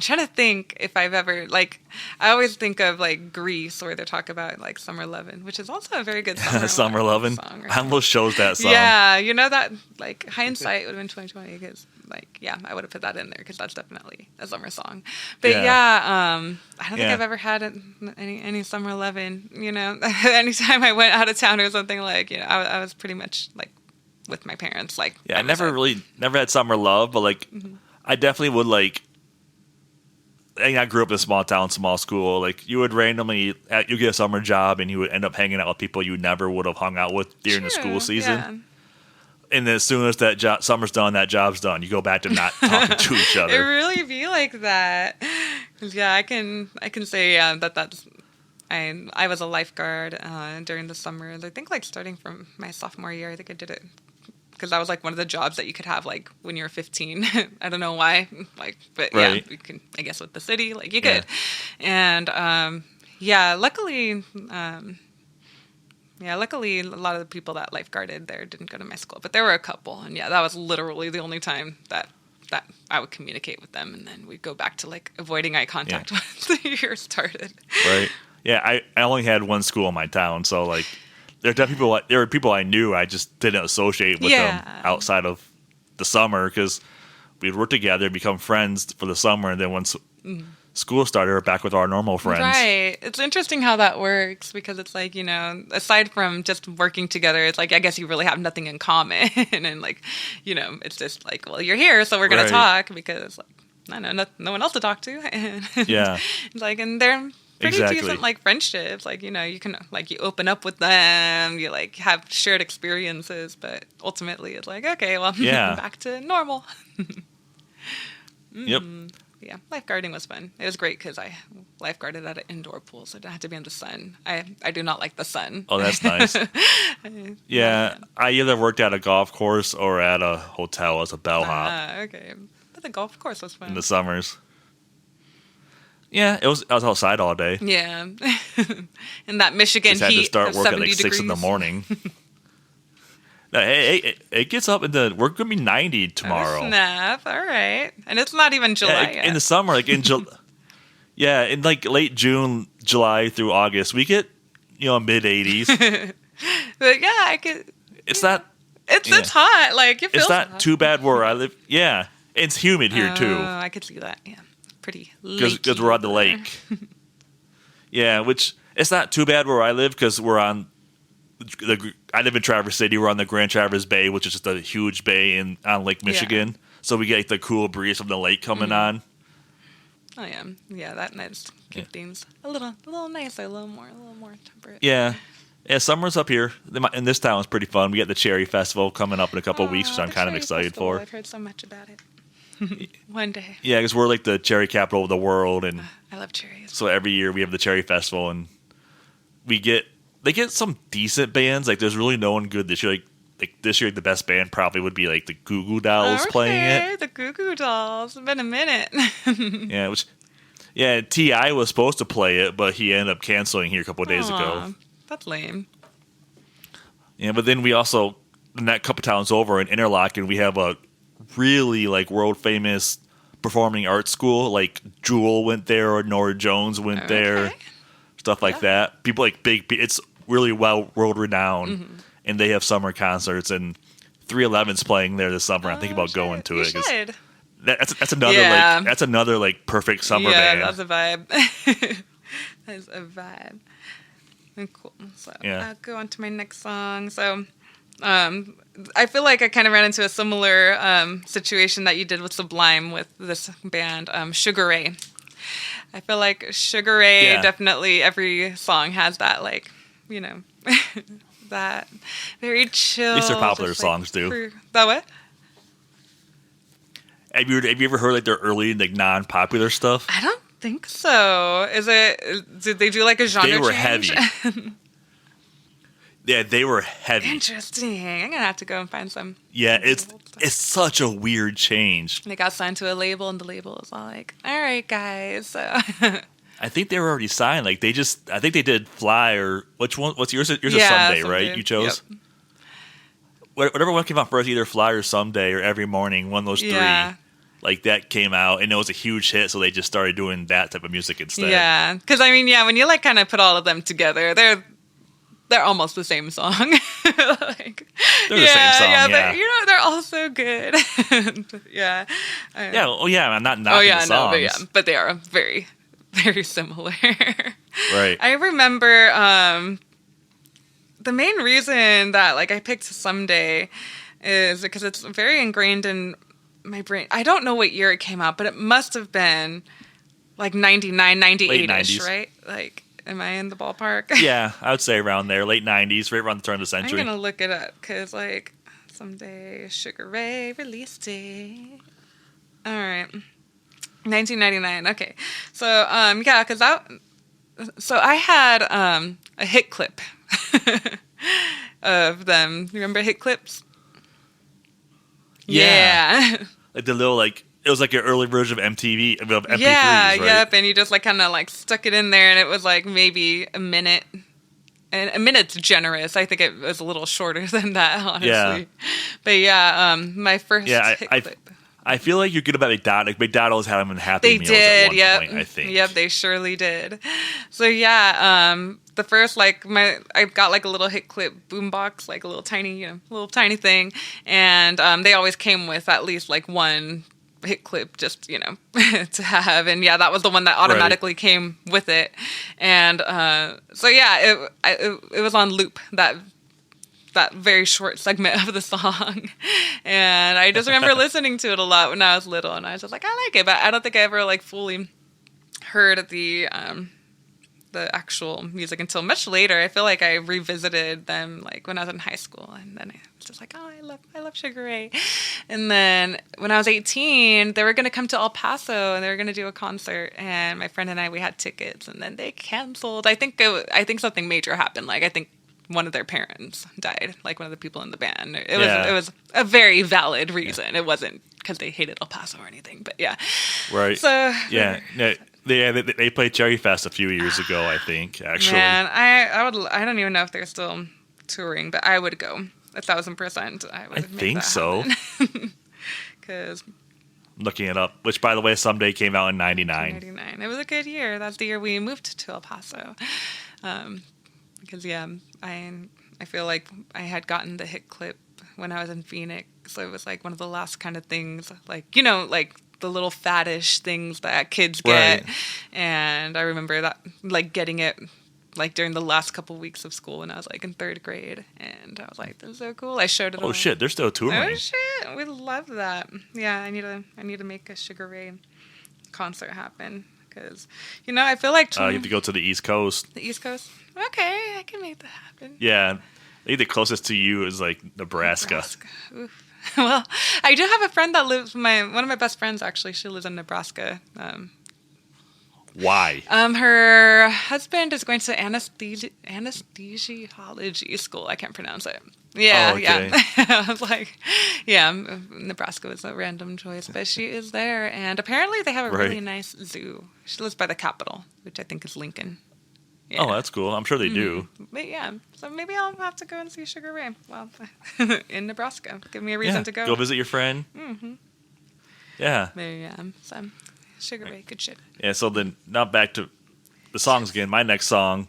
trying to think if I've ever, I always think of, Grease, where they talk about, Summer Lovin', which is also a very good Summer Lovin'. Song. I almost chose that song. Yeah, that, hindsight would have been 2020, because, I would have put that in there, because that's definitely a summer song. But, I don't think I've ever had any Summer Lovin', anytime I went out of town or something, I was pretty much, with my parents, Yeah, I never had Summer Love, but, I definitely would I grew up in a small town, small school. Like you would randomly, you get a summer job, and you would end up hanging out with people you never would have hung out with during the school season. Yeah. And then as soon as that summer's done, that job's done. You go back to not talking to each other. It really be like that. Yeah, I can say that's. I was a lifeguard during the summers. I think like starting from my sophomore year, I think I did it because that was like one of the jobs that you could have like when you were 15. I don't know why, like, but right. Yeah, you can. I guess with the city, like you could, and luckily. Luckily, a lot of the people that lifeguarded there didn't go to my school, but there were a couple, and that was literally the only time that I would communicate with them, and then we'd go back to like avoiding eye contact once the year started. Right. Yeah, I only had one school in my town, so like there were people I knew, I just didn't associate with them outside of the summer because we'd work together, become friends for the summer, and then once school started, we're back with our normal friends. Right. It's interesting how that works because it's like, aside from just working together, it's like I guess you really have nothing in common, and like, it's just like, well, you're here, so we're gonna talk because like I know no one else to talk to, and it's like, and they're pretty decent like friendships, like you can like you open up with them, you like have shared experiences, but ultimately it's like okay, well, back to normal. Yep. Yeah, lifeguarding was fun. It was great because I lifeguarded at an indoor pool, so I didn't have to be in the sun. I do not like the sun. Oh, that's nice. Yeah, I either worked at a golf course or at a hotel as a bellhop. Okay, but the golf course was fun in the summers. Yeah, I was outside all day. Yeah, in that Michigan just had heat to start of work 70 at like 6 in the degrees. morning. No, it gets up we're gonna be 90 tomorrow. Oh, snap! All right, and it's not even July yet. In the summer, like in in like late June, July through August, we get mid 80s. But yeah, I could. It's not. It's hot. Like it feels. It's not hot. too bad where I live. Yeah, it's humid here too. I could see that. Yeah, pretty. Because we're on the lake. Yeah, which it's not too bad where I live because we're on. I live in Traverse City. We're on the Grand Traverse Bay, which is just a huge bay on Lake Michigan. Yeah. So we get like the cool breeze from the lake coming on. Oh yeah, that nice keep things a little nicer, a little more temperate. Yeah, summer's up here, and this town is pretty fun. We got the Cherry Festival coming up in a couple weeks, which I'm kind of excited for. I've heard so much about it. One day. Yeah, because we're like the cherry capital of the world, and I love cherries. So every year we have the Cherry Festival, and they get some decent bands. Like there's really no one good this year. Like this year, the best band probably would be like the Goo Goo Dolls playing it. The Goo Goo Dolls. It's been a minute. T.I. was supposed to play it, but he ended up canceling here a couple of days ago. That's lame. Yeah, but then we also, the next couple towns over in Interlochen, we have a really like world famous performing arts school. Like Jewel went there, or Nora Jones went there, stuff like that. People like it's really world renowned, and they have summer concerts, and 311's playing there this summer. I'm thinking about going to it. Should. That's another that's another like perfect summer band. Yeah, that's a vibe. That's a vibe. Cool. So I'll go on to my next song. So I feel like I kind of ran into a similar situation that you did with Sublime with this band, Sugar Ray. I feel like Sugar Ray definitely every song has that like, that very chill. At least their popular songs do. That what? Have you ever heard like their early like non-popular stuff? I don't think so. Did they do like a genre change? They were heavy. Yeah, they were heavy. Interesting. I'm gonna have to go and find some. Yeah, it's such a weird change. They got signed to a label, and the label was all like, "All right, guys." So I think they were already signed. Like I think they did Fly or which one? What's yours? Yours is Someday, right? You chose. Yep. Whatever one came out first, either Fly or Someday or Every Morning. One of those three. Like that came out and it was a huge hit, so they just started doing that type of music instead. Yeah, because when you like kind of put all of them together, they're almost the same song. Like, they're the same song. Yeah, they're all so good. Yeah. I'm not knocking the songs. But they are very, very similar. Right. I remember the main reason that like I picked Someday is because it's very ingrained in my brain. I don't know what year it came out, but it must have been like 99, 98-ish, 90s. right? Like, am I in the ballpark? Yeah, I would say around there, late 90s, right around the turn of the century. I'm going to look it up because, like, someday Sugar Ray release date. All right. 1999. Okay. So, yeah, because so I had a hit clip of them. You remember hit clips? Yeah. Like the little, like, it was like an early version of MTV, of MP3s, Yeah, right? yep. And you just like kind of like stuck it in there, and it was like maybe a minute. And a minute's generous. I think it was a little shorter than that, honestly. Yeah. But yeah, my first hit clip. I feel like you're good about McDonald's. Like McDonald's had them in Happy Meals at one point, I think. Yep, they surely did. So yeah, the first I got like a little hit clip boombox, like a little tiny thing, and they always came with at least like one hit clip just to have, and yeah, that was the one that automatically came with it. And so yeah, it was on loop, that very short segment of the song. And I just remember listening to it a lot when I was little, and I was just like, I like it, but I don't think I ever like fully heard the actual music until much later. I feel like I revisited them like when I was in high school, and then I was just like, oh, I love Sugar Ray. And then when I was 18, they were going to come to El Paso, and they were going to do a concert, and my friend and I, we had tickets, and then they canceled. I think something major happened. Like, I think one of their parents died, like one of the people in the band. It was a very valid reason. Yeah. It wasn't because they hated El Paso or anything, but yeah. Right. So yeah. No, they played Cherry Fest a few years ago, I think, actually. Man, I don't even know if they're still touring, but I would go 1,000%. I think so. Because looking it up, which by the way, Someday came out in 99. 99. It was a good year. That's the year we moved to El Paso. Because yeah, I feel like I had gotten the hit clip when I was in Phoenix, so it was like one of the last kind of things, like like the little faddish things that kids get. Right. And I remember that, like, getting it like during the last couple weeks of school when I was like in 3rd grade, and I was like, this is so cool. I showed it. Oh shit, they're still touring. Oh shit, we love that. Yeah, I need to make a Sugar Ray concert happen, because I feel like you have to go to the East Coast. The East Coast. Okay, I can make that happen. Yeah, I think the closest to you is like Nebraska. Oof. Well, I do have a friend that lives. One of my best friends, actually, she lives in Nebraska. Why? Her husband is going to anesthesiology school. I can't pronounce it. Yeah, oh, okay. Yeah. I was like, yeah, Nebraska was a random choice, but she is there, and apparently they have a really nice zoo. She lives by the Capitol, which I think is Lincoln. Yeah. Oh, that's cool. I'm sure they do. But yeah, so maybe I'll have to go and see Sugar Ray. Well, in Nebraska, give me a reason to go. Go visit your friend. Mm-hmm. Yeah. There you go. So Sugar Ray, good shit. Yeah. So then, now back to the songs again. My next song,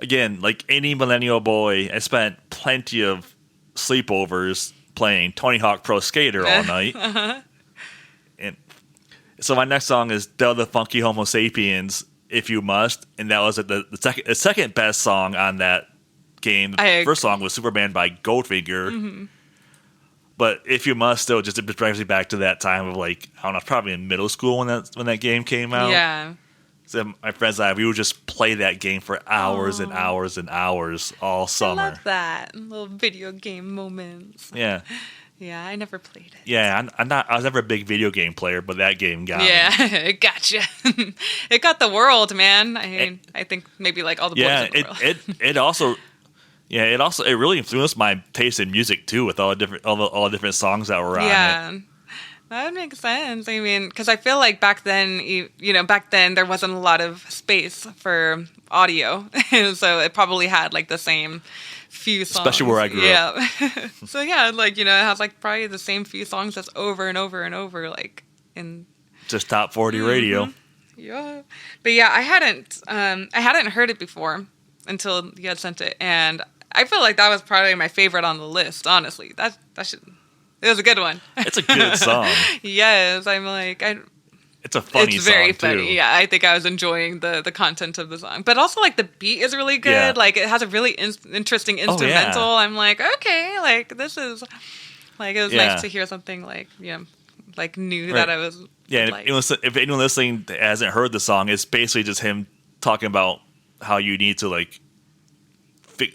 again, like any millennial boy, I spent plenty of sleepovers playing Tony Hawk Pro Skater all night. Uh-huh. And so my next song is "Del the Funky Homo Sapiens." If You Must, and that was the second best song on that game. The first song was Superman by Goldfinger. Mm-hmm. But If You Must still just brings me back to that time of, like, I don't know, probably in middle school when that game came out. Yeah. So my friends and I, we would just play that game for hours and hours and hours all summer. I love that. Little video game moments. Yeah. Yeah, I never played it. Yeah, I was never a big video game player, but that game got me. Yeah, it got you. It got the world, man. I mean, I think maybe like all the boys in the world. it really influenced my taste in music too, with all the different songs that were on it. Yeah, that makes sense. I mean, because I feel like back then, back then there wasn't a lot of space for audio, so it probably had like the same few songs. Especially where I grew up. Yeah. So yeah, like, it has like probably the same few songs just over and over and over, like in just top 40 radio. Yeah. But yeah, I hadn't heard it before until you had sent it, and I feel like that was probably my favorite on the list, honestly. It was a good one. It's a good song. Yes, I'm like, it's a funny song. It's very funny. Too. Yeah, I think I was enjoying the content of the song. But also, like, the beat is really good. Yeah. Like, it has a really interesting instrumental. I'm like, okay, like, this is, like, it was nice to hear something, like, like knew that I was. Yeah, like, if anyone listening hasn't heard the song, it's basically just him talking about how you need to like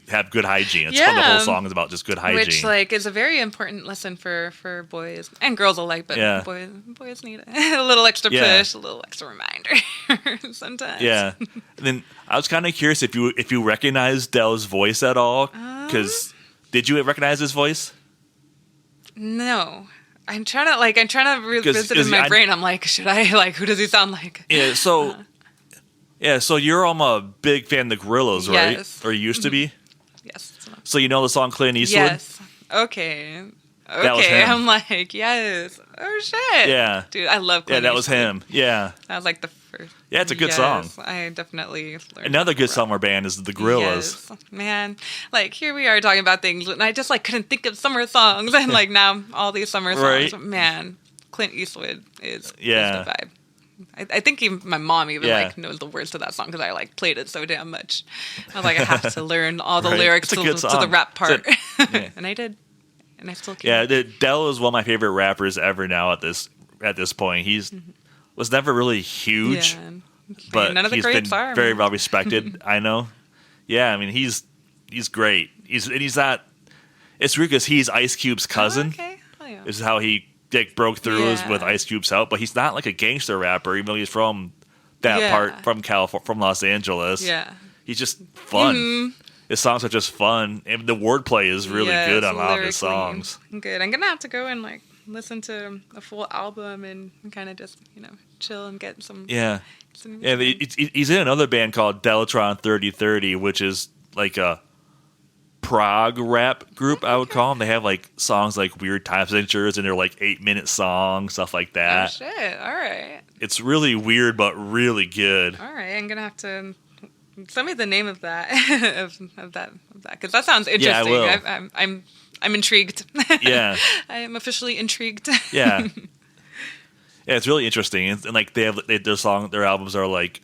have good hygiene. It's fun. The whole song is about just good hygiene, which like is a very important lesson for boys and girls alike. But boys need a little extra push, a little extra reminder sometimes. Yeah. And then I was kind of curious if you recognized Dell's voice at all, because did you recognize his voice? No. I'm trying to revisit in my brain. I'm like, should I, like, who does he sound like? Yeah, so so you're a big fan of the Gorillaz, right? Yes. Or you used to be? Yes. So you know the song Clint Eastwood? Yes. Okay. That was him. I'm like, yes. Oh, shit. Yeah. Dude, I love Clint Yeah, that was Eastwood. him. Yeah. That was like the first. Yeah, it's a good song. I definitely learned. Another good summer band is the Gorillaz. Yes. Man, like here we are talking about things, and I just like couldn't think of summer songs, and like now all these summer songs. Right. Man, Clint Eastwood is the vibe. I think even my mom like knows the words to that song because I like played it so damn much. I was like, I have to learn all the lyrics to the rap part, and I did, and I still can. Yeah, Dell is one of my favorite rappers ever now at this point. He's was never really huge, but none of the he's been very man. well respected. I know. Yeah, I mean he's great. He's not. It's weird because he's Ice Cube's cousin. Oh, okay. Oh, yeah. This is how he broke through with Ice Cube's help, but he's not like a gangster rapper, even though he's from that part from California, from Los Angeles. Yeah, he's just fun. His songs are just fun, and the wordplay is really good on a lot of his songs. Good. I'm gonna have to go and like listen to a full album and kind of just chill and get some. Yeah. He's in another band called Deltron 3030, which is like a prog rap group, I would call them. They have like songs like Weird Time Signatures, and they're like 8-minute songs, stuff like that. Oh shit! All right. It's really weird, but really good. All right, I'm gonna have to send me the name of that of that because that sounds interesting. Yeah, I will. I'm intrigued. Yeah. I am officially intrigued. Yeah. Yeah, it's really interesting, and like their albums are like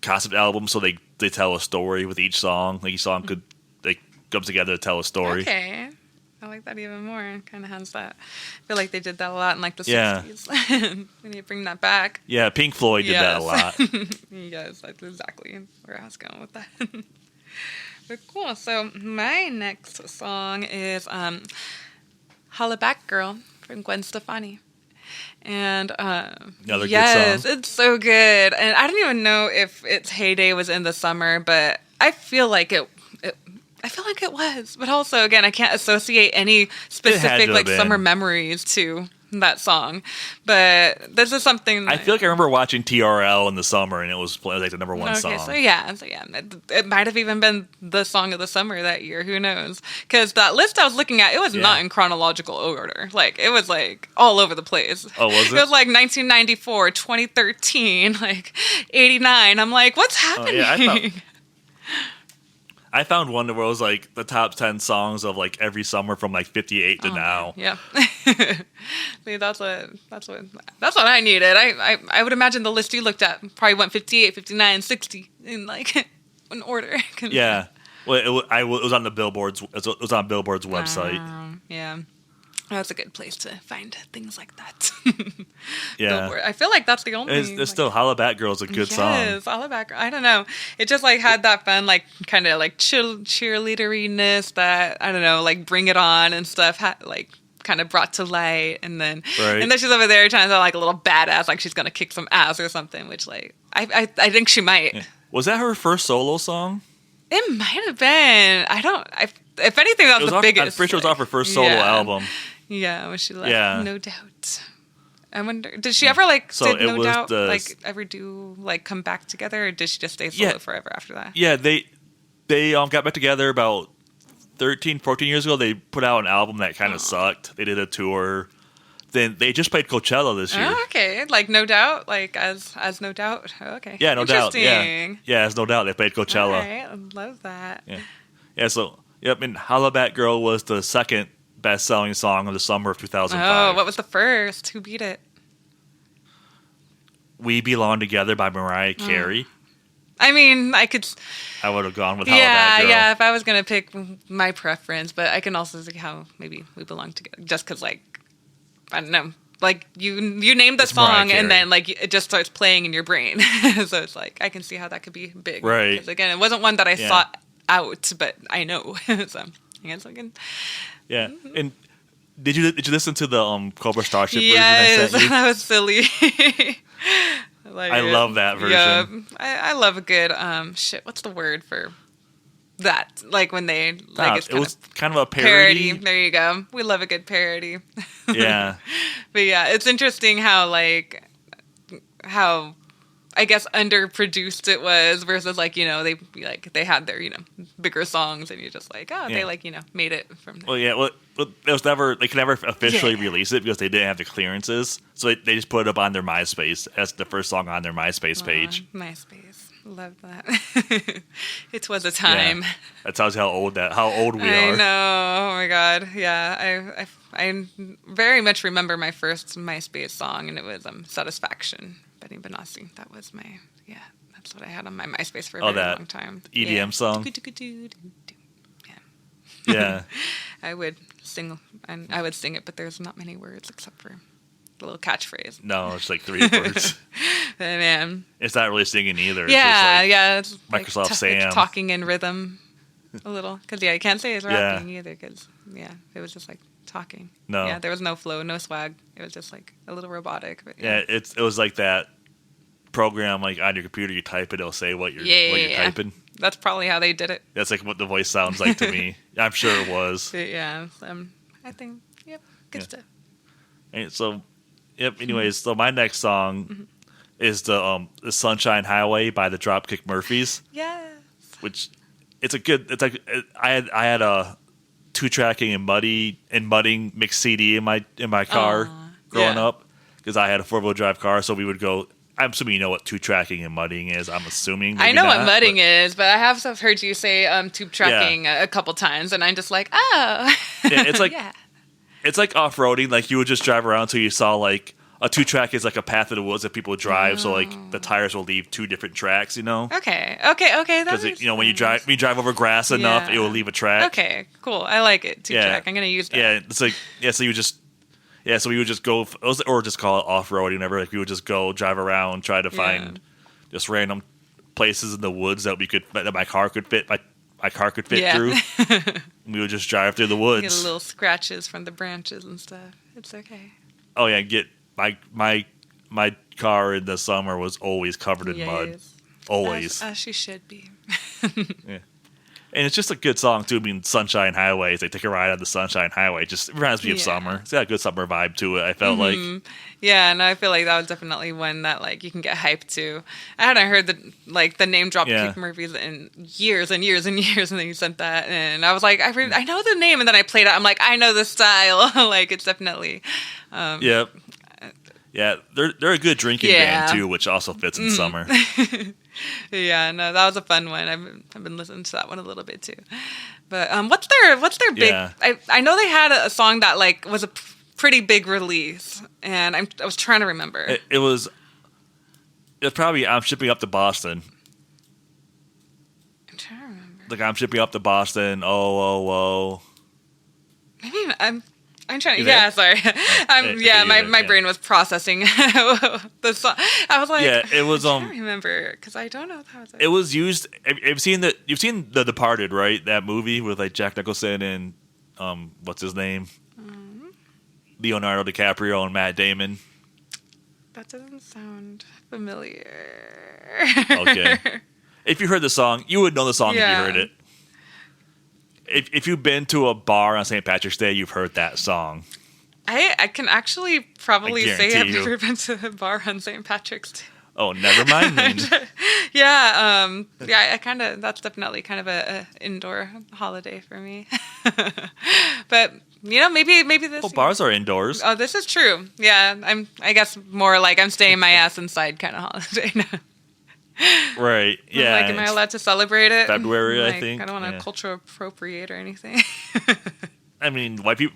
concept albums, so they tell a story with each song. Like each song could come together to tell a story. Okay, I like that even more. It kind of has that. I feel like they did that a lot in like the 60s. We need to bring that back. Yeah, Pink Floyd did that a lot. Yes, that's exactly where I was going with that. But cool. So my next song is "Holla Back Girl" from Gwen Stefani. And another good song. It's so good. And I don't even know if its heyday was in the summer, but I feel like it was. But also, again, I can't associate any specific like summer memories to that song. But this is something I feel like I remember watching TRL in the summer, and it was like the number one song. So yeah, it might have even been the song of the summer that year. Who knows? Because that list I was looking at, it was not in chronological order. Like it was like all over the place. Oh, was it? It was like 1994, 2013, like 89. I'm like, what's happening? I found one where it was like the top 10 songs of like every summer from like 58 to now. Yeah. See, that's what I needed. I would imagine the list you looked at probably went 58, 59, 60 in like in order. Yeah. Well, it was on the Billboard's. It was on Billboard's website. Yeah. That's a good place to find things like that. Yeah. Billboard. I feel like that's the only... It's still Holla Back Girl is a good song. Yes, Holla Back Girl. I don't know. It just like had that fun, like kind of like cheerleaderiness that, I don't know, like Bring It On and stuff, like kind of brought to light. And then she's over there trying to sound like a little badass, like she's going to kick some ass or something, which like, I think she might. Yeah. Was that her first solo song? It might have been. If anything, that was the biggest. I'm pretty sure it was off her first solo album. Yeah, when she left, No Doubt. I wonder, did she ever did No Doubt ever do come back together, or did she just stay solo forever after that? Yeah, they got back together about 13, 14 years ago. They put out an album that kind of sucked. They did a tour. Then they just played Coachella this year. Oh, okay, No Doubt, as No Doubt. Oh, okay, yeah, No Doubt. Yeah, as No Doubt, they played Coachella. All right, I love that. Yeah. So and Holla Back Girl was the second best-selling song of the summer of 2005. Oh, what was the first? Who beat it? We Belong Together by Mariah Carey. I mean, I would have gone with Holla Back Girl. Yeah, if I was going to pick my preference, but I can also see how maybe We Belong Together, just because, I don't know, like you name the song and then like it just starts playing in your brain. So it's like I can see how that could be big. Right. Because again, it wasn't one that I sought out, but I know. So I guess I can. Yeah. And did you listen to the Cobra Starship version I sent you? That was silly. I love that version. Yeah, I love a good what's the word for that? Like when they it was kind of a parody. There you go. We love a good parody. Yeah. But yeah, it's interesting how I guess underproduced it was versus like, they had their, bigger songs and you're just like, they made it from there. Well, yeah, well, it was they could never officially release it because they didn't have the clearances. So they just put it up on their MySpace as the first song on their MySpace page. MySpace. Love that. It was a time. Yeah. That tells you how old we are. I know. Oh my God. Yeah. I very much remember my first MySpace song, and it was Satisfaction. Benny Benassi. That was that's what I had on my MySpace for a very long time. EDM song? Yeah. Yeah. I would sing it, but there's not many words except for the little catchphrase. No, it's like 3 words. Man. It's not really singing either. Yeah, it's Microsoft Sam. Like talking in rhythm a little. Because, you can't say it's rapping either because, it was just like talking. No. Yeah, there was no flow, no swag. It was just like a little robotic. But, it was like that program like on your computer, you type it, it'll say what you're typing. That's probably how they did it. That's like what the voice sounds like to me. I'm sure it was. But I think, good stuff. And so, anyways, so my next song is the Sunshine Highway by the Dropkick Murphys. Yes. Which I had a 2-tracking and mudding mixed CD in my car growing up because I had a 4-wheel drive car, so we would go. I'm assuming you know what 2-tracking and mudding is. I'm assuming. I know what mudding is, but I have heard you say tube tracking a couple times, and I'm just like, oh. Yeah, it's like it's like off-roading. Like you would just drive around until you saw like a 2-track is like a path of the woods that people drive, so like the tires will leave 2 different tracks. Okay. Because when you drive over grass enough, it will leave a track. Okay, cool. I like it. 2-track. I'm gonna use that. Yeah, it's like so you just. Yeah, so we would just go, or just call it off-roading, whatever. Like we would just go drive around, try to find just random places in the woods that my car could fit. My car could fit through. We would just drive through the woods. Get little scratches from the branches and stuff. It's okay. Oh yeah, my car in the summer was always covered in mud. Always. As she should be. Yeah. And it's just a good song, too. I mean, Sunshine Highway. They take a ride on the Sunshine Highway. Just reminds me of summer. It's got a good summer vibe to it, I felt like. Yeah, and I feel like that was definitely one that, like, you can get hyped to. I hadn't heard the name Dropkick Murphys in years and years and years, and then you sent that, and I was like, I know the name, and then I played it. I'm like, I know the style. Like, it's definitely... Yep. Yeah, they're a good drinking band, too, which also fits in summer. Yeah, no, that was a fun one. I've been listening to that one a little bit too. But what's their big? Yeah. I know they had a song that like was a pretty big release, and I was trying to remember. It was probably I'm Shipping Up to Boston. I'm trying to remember. Like I'm shipping up to Boston. Oh. Maybe I'm trying. Yeah, sorry. My brain was processing the song. I was like, it was. I can't remember because I don't know how it's. It was used. You've seen The Departed, right? That movie with like Jack Nicholson and what's his name, Leonardo DiCaprio and Matt Damon. That doesn't sound familiar. Okay, if you heard the song, you would know the song if you heard it. If you've been to a bar on St. Patrick's Day, you've heard that song. I can actually probably say I've never been to a bar on St. Patrick's Day. Oh, never mind then. I kind of, that's definitely kind of a indoor holiday for me. But, maybe this... Well, bars are indoors. Oh, this is true. Yeah, I guess more like I'm staying my ass inside kind of holiday now. Right. Yeah. Like, am I allowed to celebrate it? February, I think. I don't want to culture appropriate or anything. I mean, white people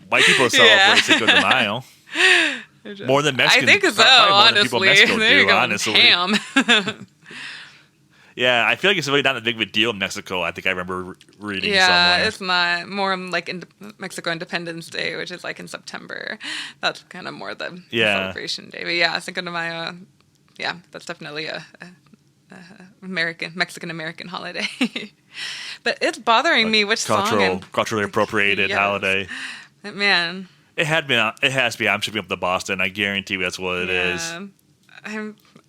celebrate Cinco de Mayo more than Mexicans. I think so. Honestly, Mexico do, honestly. Ham. Yeah, I feel like it's really not a big of a deal in Mexico. I think I remember reading Yeah, somewhere. it's not. More like in Mexico Independence Day, which is like in September. That's kind of more the celebration day. But yeah, Cinco de Mayo, yeah, that's definitely a Mexican American holiday. But it's bothering me which song. Culturally appropriated holiday. Man. It has to be. I'm shipping up to Boston. I guarantee that's what it is.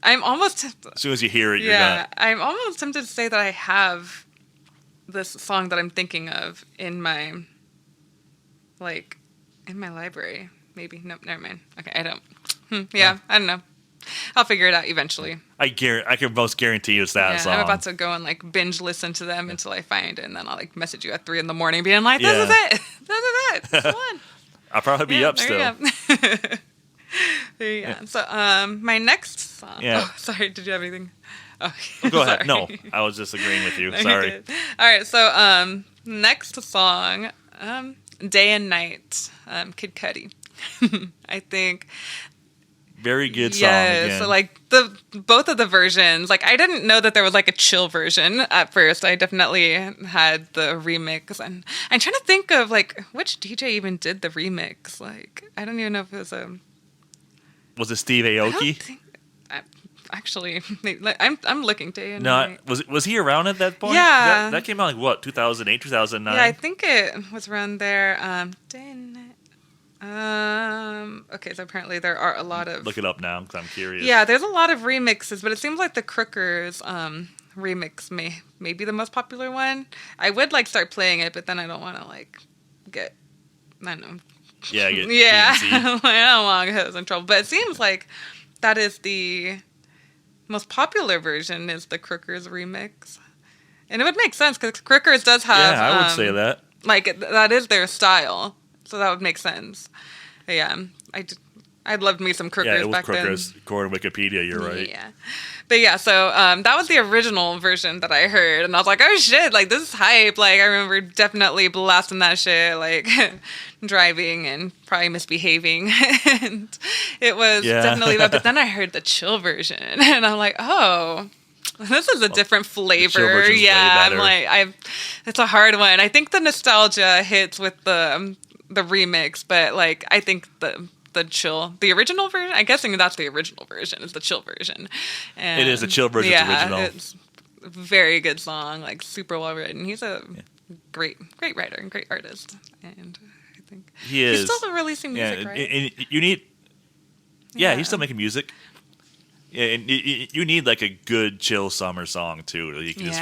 I'm almost. As soon as you hear it, you're done. I'm almost tempted to say that I have this song that I'm thinking of in my library. Maybe never mind. Okay, I don't. I don't know. I'll figure it out eventually. I can most guarantee it's that song. I'm about to go and like binge listen to them until I find it, and then I'll like message you at 3 a.m, being like, "This is it. This is it. This is one." I'll probably be up still. So, my next song. Yeah. Oh, sorry. Did you have anything? Oh, go ahead. No, I was just agreeing with you. Sorry. All right. So, next song, "Day and Night," Kid Cudi. I think. Very good song. Again. So like both of the versions, like I didn't know that there was like a chill version at first. I definitely had the remix, and I'm trying to think of like which DJ even did the remix. Like I don't even know if it was Was it Steve Aoki? Actually, I'm looking day and night. Was he around at that point? Yeah, that came out like what 2008, 2009. Yeah, I think it was around there. Day and Night. Okay, so apparently there are a lot of... Look it up now, because I'm curious. Yeah, there's a lot of remixes, but it seems like the Crookers remix may be the most popular one. I would, like, start playing it, but then I don't want to, like, get... I don't know. Yeah, I don't want to get in trouble. But it seems like that is the most popular version is the Crookers remix. And it would make sense, because Crookers does have... Yeah, I would say that. Like, that is their style. So that would make sense. Yeah, I loved me some Crookers back then. Yeah, it was Crookers, according to Wikipedia, you're right. Yeah. But yeah, so that was the original version that I heard. And I was like, oh shit, like this is hype. Like I remember definitely blasting that shit, like driving and probably misbehaving. And it was definitely that. But then I heard the chill version and I'm like, oh, this is a different flavor. Yeah, I'm like, it's a hard one. I think the nostalgia hits with the remix, but like I think the chill, the original version, I'm guessing that's the original version, is the chill version. And it is the chill version. Original. It's a very good song, like super well written. He's a great writer and great artist, and I think he's still releasing music, right? And you need, he's still making music. Yeah, and you need like a good chill summer song too, that you can just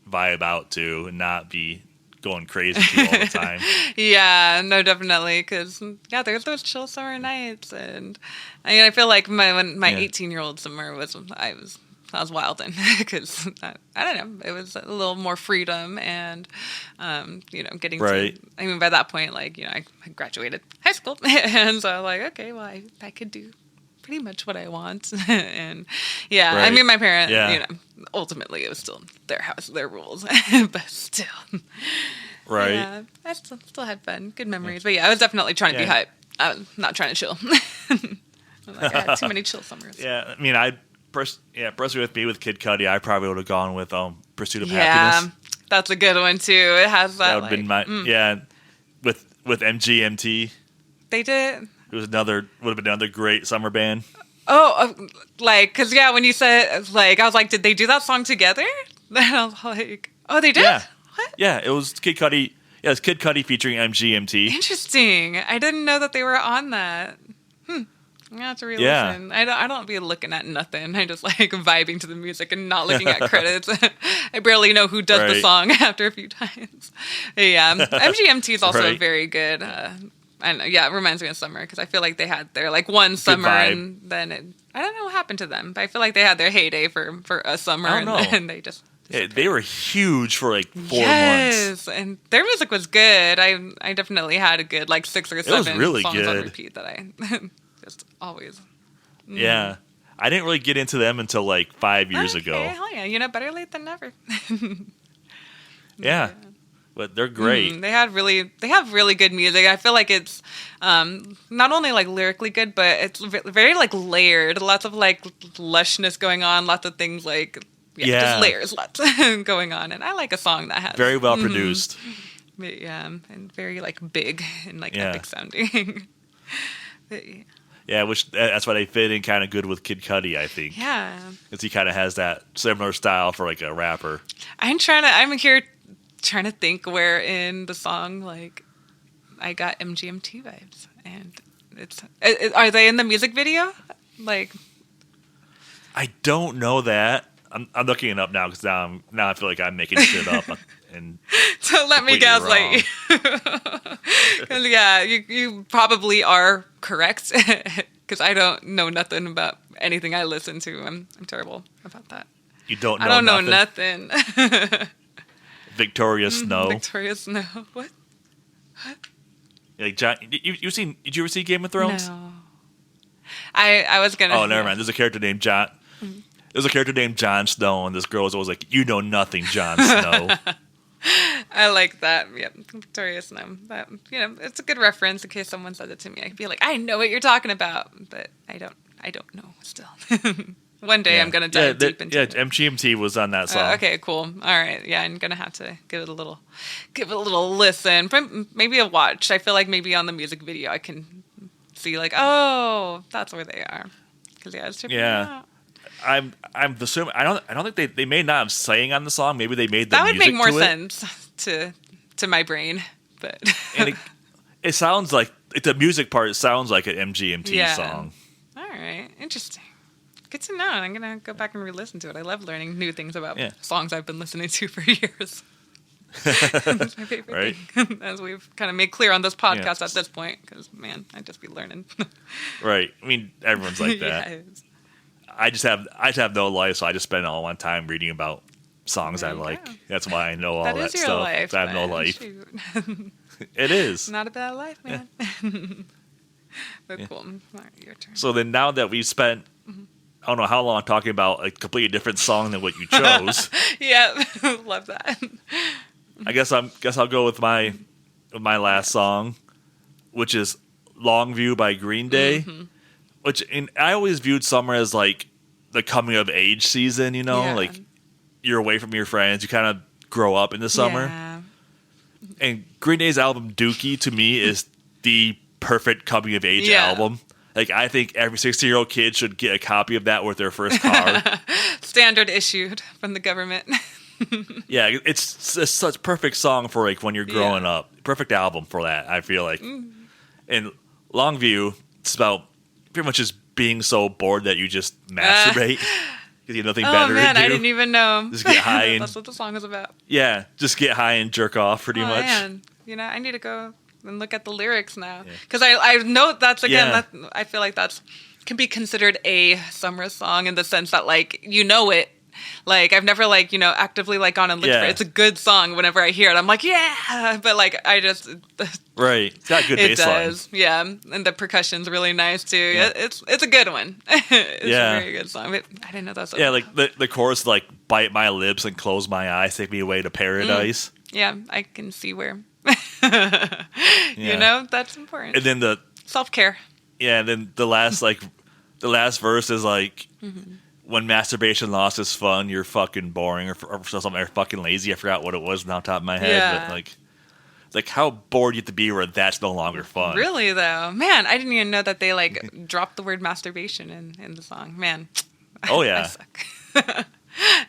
vibe out to and not be going crazy all the time. Yeah, no, definitely, because there's those chill summer nights, and I feel like when my 18-year-old summer I was wilding because I don't know, it was a little more freedom and getting to, I mean by that point, like I graduated high school and so I was like, okay, well I could do pretty much what I want. And I mean my parents, ultimately it was still their house, their rules, but still. Right. Yeah, I still had fun, good memories. But I was definitely trying to be hype. I was not trying to chill. I had too many chill summers. Yeah, I mean, personally with me with Kid Cudi, I probably would have gone with Pursuit of Happiness. Yeah, that's a good one too. It has that. That would have been my with MGMT. They did. It was would have been another great summer band. Oh, because when you said I was like, did they do that song together? And I was like, oh, they did. Yeah. What? Yeah, it was Kid Cudi. Yeah, it's Kid Cudi featuring MGMT. Interesting. I didn't know that they were on that. I'm gonna have to re-listen. I don't be looking at nothing. I just like vibing to the music and not looking at credits. I barely know who does the song after a few times. Yeah, MGMT is also very good. I know, it reminds me of summer because I feel like they had their like one summer and then I don't know what happened to them, but I feel like they had their heyday for a summer and then they just. They were huge for like 4 months. Yes, and their music was good. I definitely had a good like 6 or 7 songs on repeat that I just always. Yeah, I didn't really get into them until like 5 years ago. Hell yeah, better late than never. Yeah, but they're great. They have really good music. I feel like it's not only like lyrically good, but it's very like layered. Lots of like lushness going on. Lots of things like just layers lots going on. And I like a song that has very well produced. Yeah, and very like big and like epic sounding. But, yeah, which that's why they fit in kind of good with Kid Cudi, I think. Yeah, because he kind of has that similar style for like a rapper. I'm here trying to think where in the song like I got MGMT vibes, and are they in the music video? Like, I don't know that. I'm looking it up now because now I feel like I'm making shit up. And so let me gaslight you. Because you probably are correct. Because I don't know nothing about anything I listen to. I'm terrible about that. You don't know I don't nothing? know nothing. Victoria Snow. Victoria Snow. What? Like John, did you ever see Game of Thrones? No. I was gonna. Oh, never mind. There's a character named John. Mm-hmm. There's a character named Jon Snow, and this girl is always like, "You know nothing, Jon Snow." I like that. Yeah, Victoria Snow. But it's a good reference in case someone said it to me. I could be like, I know what you're talking about, but I don't know still. One day I'm gonna dive deep into it. Yeah, MGMT was on that song. Okay, cool. All right, yeah, I'm gonna have to give it a little listen, maybe a watch. I feel like maybe on the music video I can see like, oh, that's where they are. Because it's tripping me out. I'm assuming I don't think they may not have sang on the song. Maybe they made the that would music make more to sense to my brain, but and it sounds like the music part sounds like an MGMT song. All right, interesting. Good to know. I'm gonna go back and re-listen to it. I love learning new things about songs I've been listening to for years. That's my favorite thing, as we've kind of made clear on this podcast at this point. Because man, I'd just be learning. Right. I mean, everyone's like that. Yeah, I just have no life, so I just spend all my time reading about songs I like. Go. That's why I know all that is your stuff. Life, I have no life. It is not a bad life, man. But cool. All right, your turn. So then, now that we've spent, I don't know how long talking about a completely different song than what you chose. Yeah, love that. I guess I'll go with my last song, which is "Longview" by Green Day. Mm-hmm. I always viewed summer as like the coming of age season, like you're away from your friends, you kind of grow up in the summer. Yeah. And Green Day's album Dookie to me is the perfect coming of age album. Like I think every 16-year-old kid should get a copy of that with their first car. Standard issued from the government. Yeah, it's such a perfect song for like when you're growing up. Perfect album for that, I feel like. And Longview, it's about pretty much just being so bored that you just masturbate because you have nothing better to do. Oh man, I didn't even know. Just get high and that's what the song is about. Yeah, just get high and jerk off pretty much. Man. I need to go and look at the lyrics now because I know that's again I feel like that's can be considered a summer song in the sense that like it. Like I've never like actively like gone and looked for it. It's a good song. Whenever I hear it, I'm like but like I just right. It's got good bass line. Does, and the percussion's really nice too. Yeah. It's a good one. It's a very good song. But I didn't know that was like the chorus like bite my lips and close my eyes, take me away to paradise. Yeah, I can see where. That's important. And then the self-care. Yeah, and then the last verse is like. Mm-hmm. When masturbation lost its fun, you're fucking boring or something. Or fucking lazy. I forgot what it was on top of my head. But like how bored you have to be where that's no longer fun. Really though, man, I didn't even know that they like dropped the word masturbation in the song. Man, oh yeah. I suck.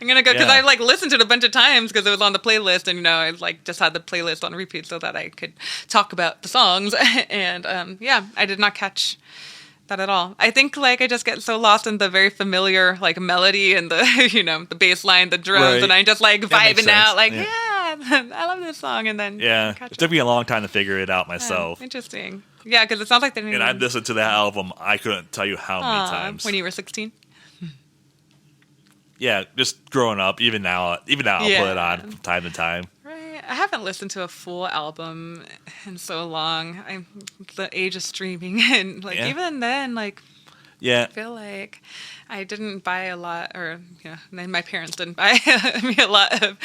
I'm gonna go because I like listened to it a bunch of times because it was on the playlist, and I like just had the playlist on repeat so that I could talk about the songs. And I did not catch that at all. I think like I just get so lost in the very familiar like melody and the the bass line, the drums, and I just like vibing out like I love this song, and then it took me a long time to figure it out myself. Interesting. Yeah, because it sounds like they didn't. And I listened to that album. I couldn't tell you how many times. When you were 16. Yeah, just growing up. Even now I'll put it on from time to time. I haven't listened to a full album in so long. I'm the age of streaming, and like even then, like I feel like I didn't buy a lot, or then my parents didn't buy me a lot of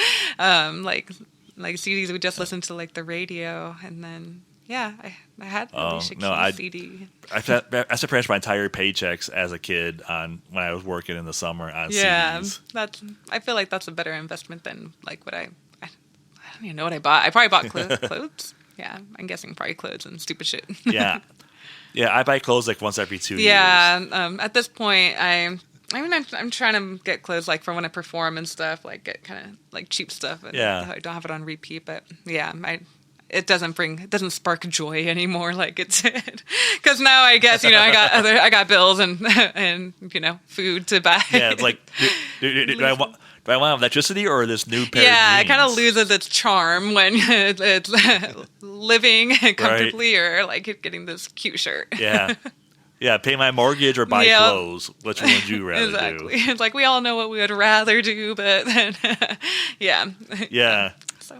like CDs. We just listened to like the radio, and then Yeah, I had the Alicia Keys CD. I spent my entire paychecks as a kid on when I was working in the summer on CDs. I feel like that's a better investment than like what I don't even know what I bought. I probably bought clothes. Yeah, I'm guessing probably clothes and stupid shit. Yeah, I buy clothes like once every 2 years. Yeah, at this point, I'm trying to get clothes like for when I perform and stuff, like get kind of like cheap stuff. And I don't have it on repeat, but yeah, it doesn't spark joy anymore like it did. Because now I guess I got bills and food to buy. Yeah, it's like do I want electricity or this new pair of jeans? Yeah, it kind of loses its charm when it's living comfortably or like getting this cute shirt. Yeah, pay my mortgage or buy clothes. Which one would you rather do? It's like we all know what we would rather do, but then, yeah. So,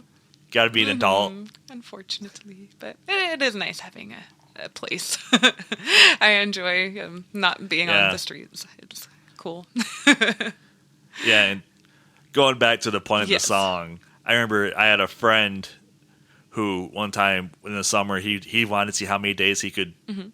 got to be an adult. Unfortunately, but it is nice having a place. I enjoy not being on the streets. It's cool. Yeah, and going back to the point of the song, I remember I had a friend who one time in the summer he wanted to see how many days he could. Mm-hmm.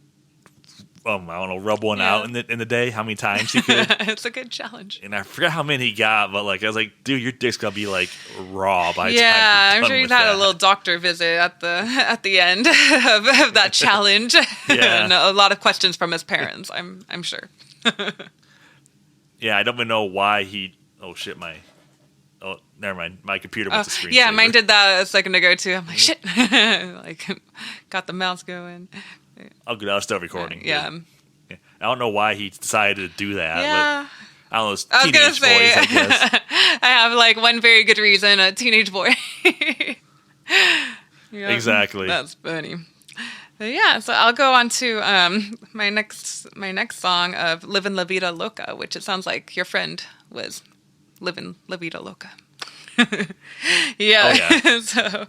I don't know, rub one out in the day, how many times he could. It's a good challenge. And I forgot how many he got, but like I was like, dude, your dick's gonna be like raw by the time Yeah, I'm sure you've had a little doctor visit at the end of that challenge. Yeah. And a lot of questions from his parents, I'm sure. Yeah, I don't even know why he. Oh shit, never mind. My computer went to screen. Yeah, mine did that a second ago too. I'm like, shit, like got the mouse going. Oh, good. I was still recording. Yeah. I don't know why he decided to do that. Yeah. But I don't know. It's teenage boys, I guess. I have like one very good reason: a teenage boy. Yep, exactly. That's funny. But yeah, so I'll go on to my next song of "Livin' La Vida Loca," which it sounds like your friend was living La Vida Loca. Yeah. Oh, yeah. So,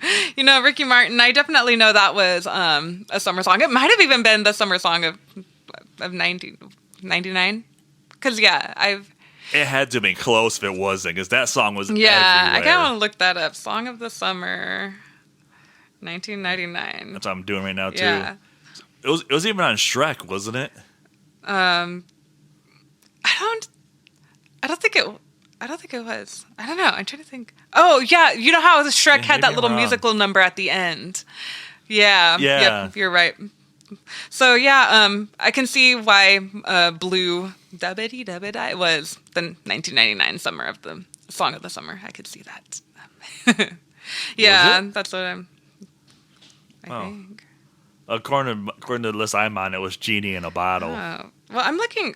Ricky Martin, I definitely know that was a summer song. It might have even been the summer song of 99. Because, it had to be close if it wasn't, because that song was everywhere. I kind of want to look that up. Song of the Summer, 1999. That's what I'm doing right now, too. Yeah. It was even on Shrek, wasn't it? I don't think it was. I don't know. I'm trying to think. Oh, yeah. You know how Shrek had that little musical number at the end? Yeah. Yep, you're right. So, I can see why Blue Dabbity Dabbity was the 1999 summer of the Song of the Summer. I could see that. Yeah, that's what I think. According to the list I'm on, it was Genie in a Bottle. Oh. Well, I'm looking...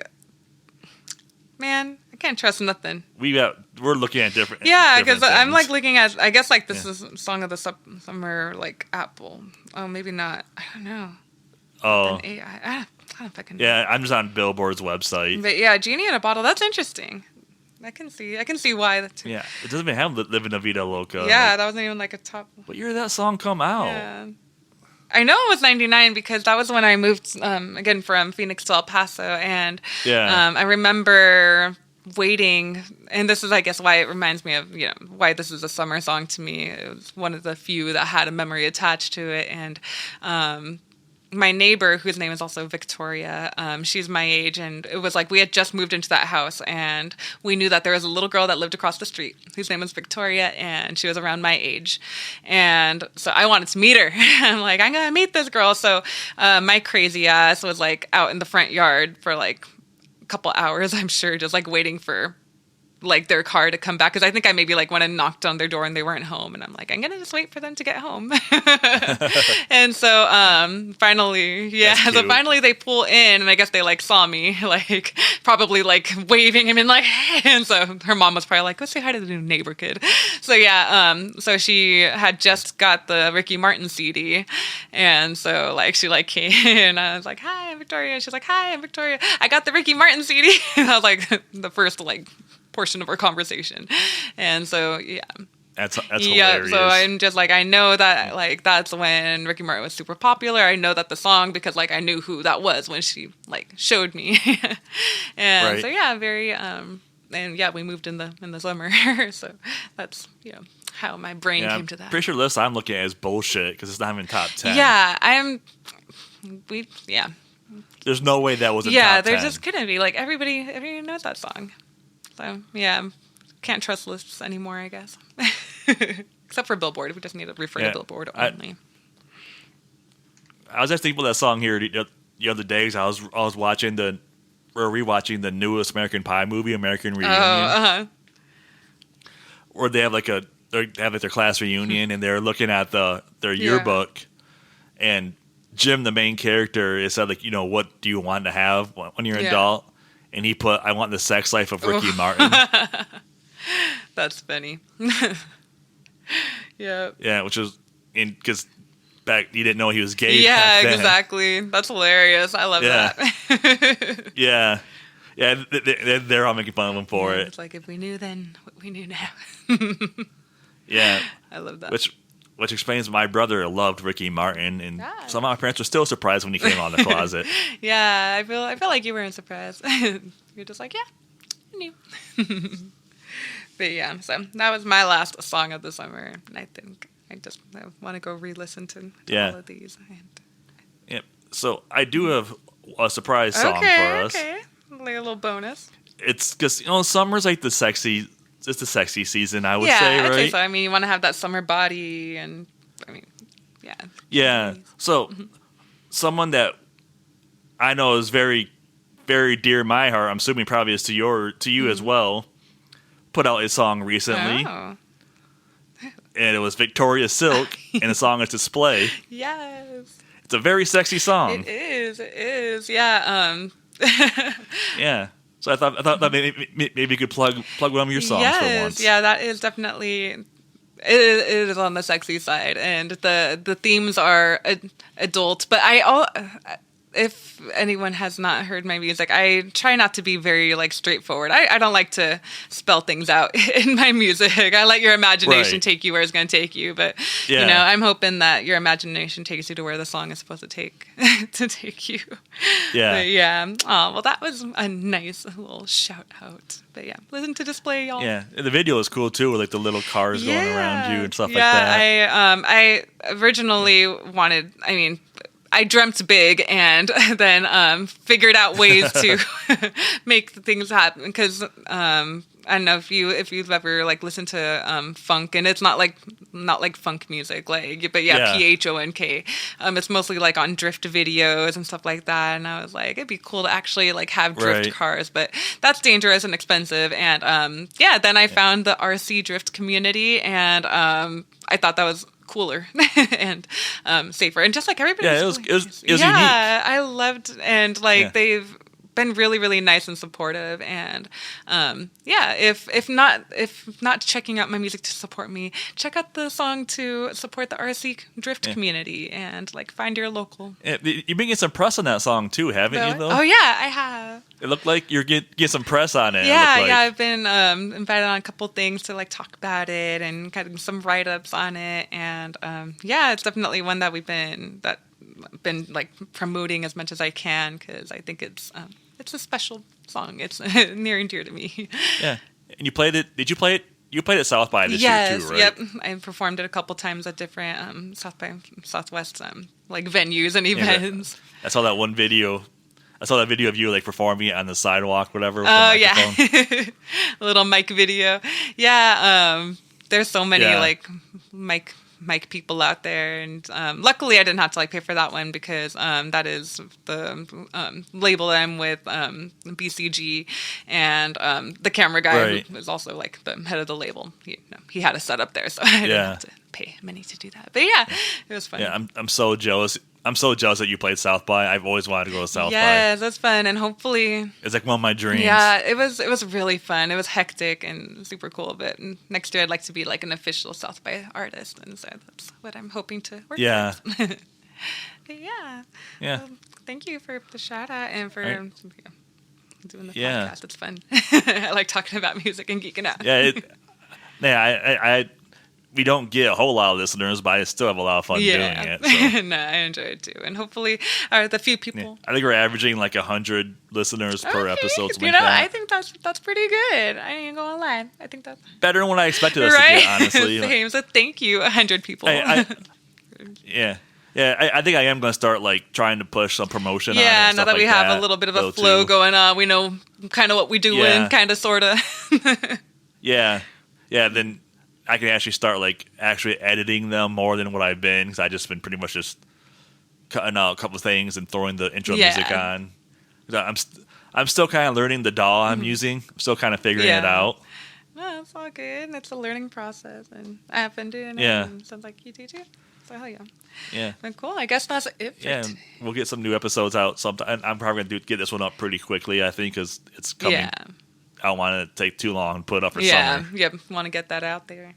Man, I can't trust nothing. We're looking at different. Yeah, because I'm like looking at. I guess like this is Song of the Summer, like Apple. Oh, maybe not. I don't know. Oh. I don't fucking know. Yeah, I'm just on Billboard's website. But yeah, Genie in a Bottle. That's interesting. I can see why. Yeah, it doesn't even have "Livin' La Vida Loca." Yeah, that wasn't even like a top. What year did that song come out? Yeah. I know it was 99 because that was when I moved, again, from Phoenix to El Paso. And I remember waiting, and this is, I guess, why it reminds me of, why this is a summer song to me. It was one of the few that had a memory attached to it. And my neighbor, whose name is also Victoria, she's my age, and it was like we had just moved into that house, and we knew that there was a little girl that lived across the street whose name was Victoria, and she was around my age. And so I wanted to meet her. I'm like, I'm going to meet this girl. So my crazy ass was like out in the front yard for like a couple hours, I'm sure, just like waiting for like their car to come back, because I think I maybe like went and knocked on their door and they weren't home, and I'm like, I'm gonna just wait for them to get home. And so finally they pull in, and I guess they like saw me, like probably like waving and like, hey. And so her mom was probably like, go say hi to the new neighbor kid. So so she had just got the Ricky Martin CD, and so like she like came and I was like, hi, I'm Victoria. She's like, hi, I'm Victoria. I got the Ricky Martin CD. And I was like the first like portion of our conversation. And so that's hilarious. So I'm just like, I know that like that's when Ricky Martin was super popular. I know that the song because like I knew who that was when she like showed me. And so very and we moved in the summer. So that's how my brain came to that. Pretty sure the list I'm looking at is bullshit because it's not even top 10. Yeah, There's no way that was in top 10. Yeah, there just couldn't be. Like, everybody knows that song. So, yeah, can't trust lists anymore, I guess. Except for Billboard. We just need to refer to Billboard only. I was just thinking about that song here the other days. I was rewatching the newest American Pie movie, American Reunion. Where they have their class reunion and they're looking at their yearbook, and Jim, the main character, is said what do you want to have when you're an adult? And he put, I want the sex life of Ricky Martin. That's funny. Yeah. Yeah, which was because back you didn't know he was gay. Yeah, exactly. That's hilarious. I love that. Yeah. Yeah, they're all making fun of him for it. It's like, if we knew then, what we knew now. Yeah. I love that. Which explains my brother loved Ricky Martin, and some of my parents were still surprised when he came out of the closet. Yeah, I feel like you weren't surprised. You're just like, yeah, I knew. But yeah, so that was my last song of the summer, and I think I want to go re-listen to all of these. Yeah. So I do have a surprise song for us. Okay. Like a little bonus. It's because summer's like the sexy season, I would say, right? I'd say so. I mean, you want to have that summer body, and I mean, yeah. Yeah. So someone that I know is very, very dear to my heart, I'm assuming probably is to you as well, put out a song recently. Oh. And it was Victoria Silk, and the song is Display. Yes. It's a very sexy song. It is. Yeah. Yeah. So I thought maybe you could plug one of your songs for once. Yeah, that is definitely it is on the sexy side, and the themes are adult. But if anyone has not heard my music, I try not to be very straightforward. I don't like to spell things out in my music. I let your imagination take you where it's going to take you. But I'm hoping that your imagination takes you to where the song is supposed to take you. Yeah. But yeah. Oh, well, that was a nice little shout out. But yeah, listen to Display, y'all. Yeah, and the video is cool too, with the little cars going around you and stuff like that. Yeah, I originally wanted. I mean, I dreamt big and then figured out ways to make things happen, because I don't know if you've ever listened to funk, and it's not like funk music, but PHONK. It's mostly on drift videos and stuff like that, and I was like, it'd be cool to actually have drift cars, but that's dangerous and expensive. And then I found the RC drift community, and I thought that was cooler and safer, and just everybody. Yeah, it was unique. I loved, and they've been really, really nice and supportive, and if not checking out my music to support me, check out the song to support the RC drift community, and find your local. You've been getting some press on that song too, haven't you? Though. Oh yeah, I have. It looked like you're getting some press on it. Yeah, I've been invited on a couple things to talk about it, and kind of some write-ups on it, and it's definitely one that we've been promoting as much as I can, because I think it's a special song. It's near and dear to me. Yeah, and you played it. Did you play it? You played at South by this year too, right? Yep. I performed it a couple times at different South by Southwest venues and events. Yeah, I saw that one video. I saw that video of you performing it on the sidewalk, whatever. Oh yeah, a little mic video. Yeah, there's so many mic people out there, and luckily I didn't have to pay for that one, because that is the label that I'm with, BCG, and the camera guy who was also the head of the label. He had a setup there, so I didn't have to pay money to do that. But it was fun. Yeah, I'm so jealous. I'm so jealous that you played South by. I've always wanted to go to South by. Yeah, that's fun, and hopefully it's one of my dreams. Yeah, it was really fun. It was hectic and super cool. But next year I'd like to be an official South by artist, and so that's what I'm hoping to work towards. But yeah. Thank you for the shout out and for doing the podcast. It's fun. I like talking about music and geeking out. Yeah. we don't get a whole lot of listeners, but I still have a lot of fun doing it. So. No, I enjoy it too, and hopefully, the few people. I think we're averaging like 100 listeners per episode. I think that's pretty good. I ain't gonna lie. I think that's better than what I expected us to get. Honestly, same. So thank you, 100 people. Yeah. I think I am going to start like trying to push some promotion. on it now that like we have a little bit of a flow going on, we know kind of what we do and kind of sort of. Then I can actually start like actually editing them more than what I've been, because I've just been pretty much just cutting out a couple of things and throwing the intro music on. I'm still kind of learning the DAW I'm using. I'm still kind of figuring it out. No, it's all good. It's a learning process, and I have been doing it. And sounds like you do too. So hell yeah. Yeah. And cool. I guess that's it. We'll get some new episodes out sometime. And I'm probably going to get this one up pretty quickly, I think, because it's coming. I don't want it to take too long to put up for summer. Yeah, want to get that out there.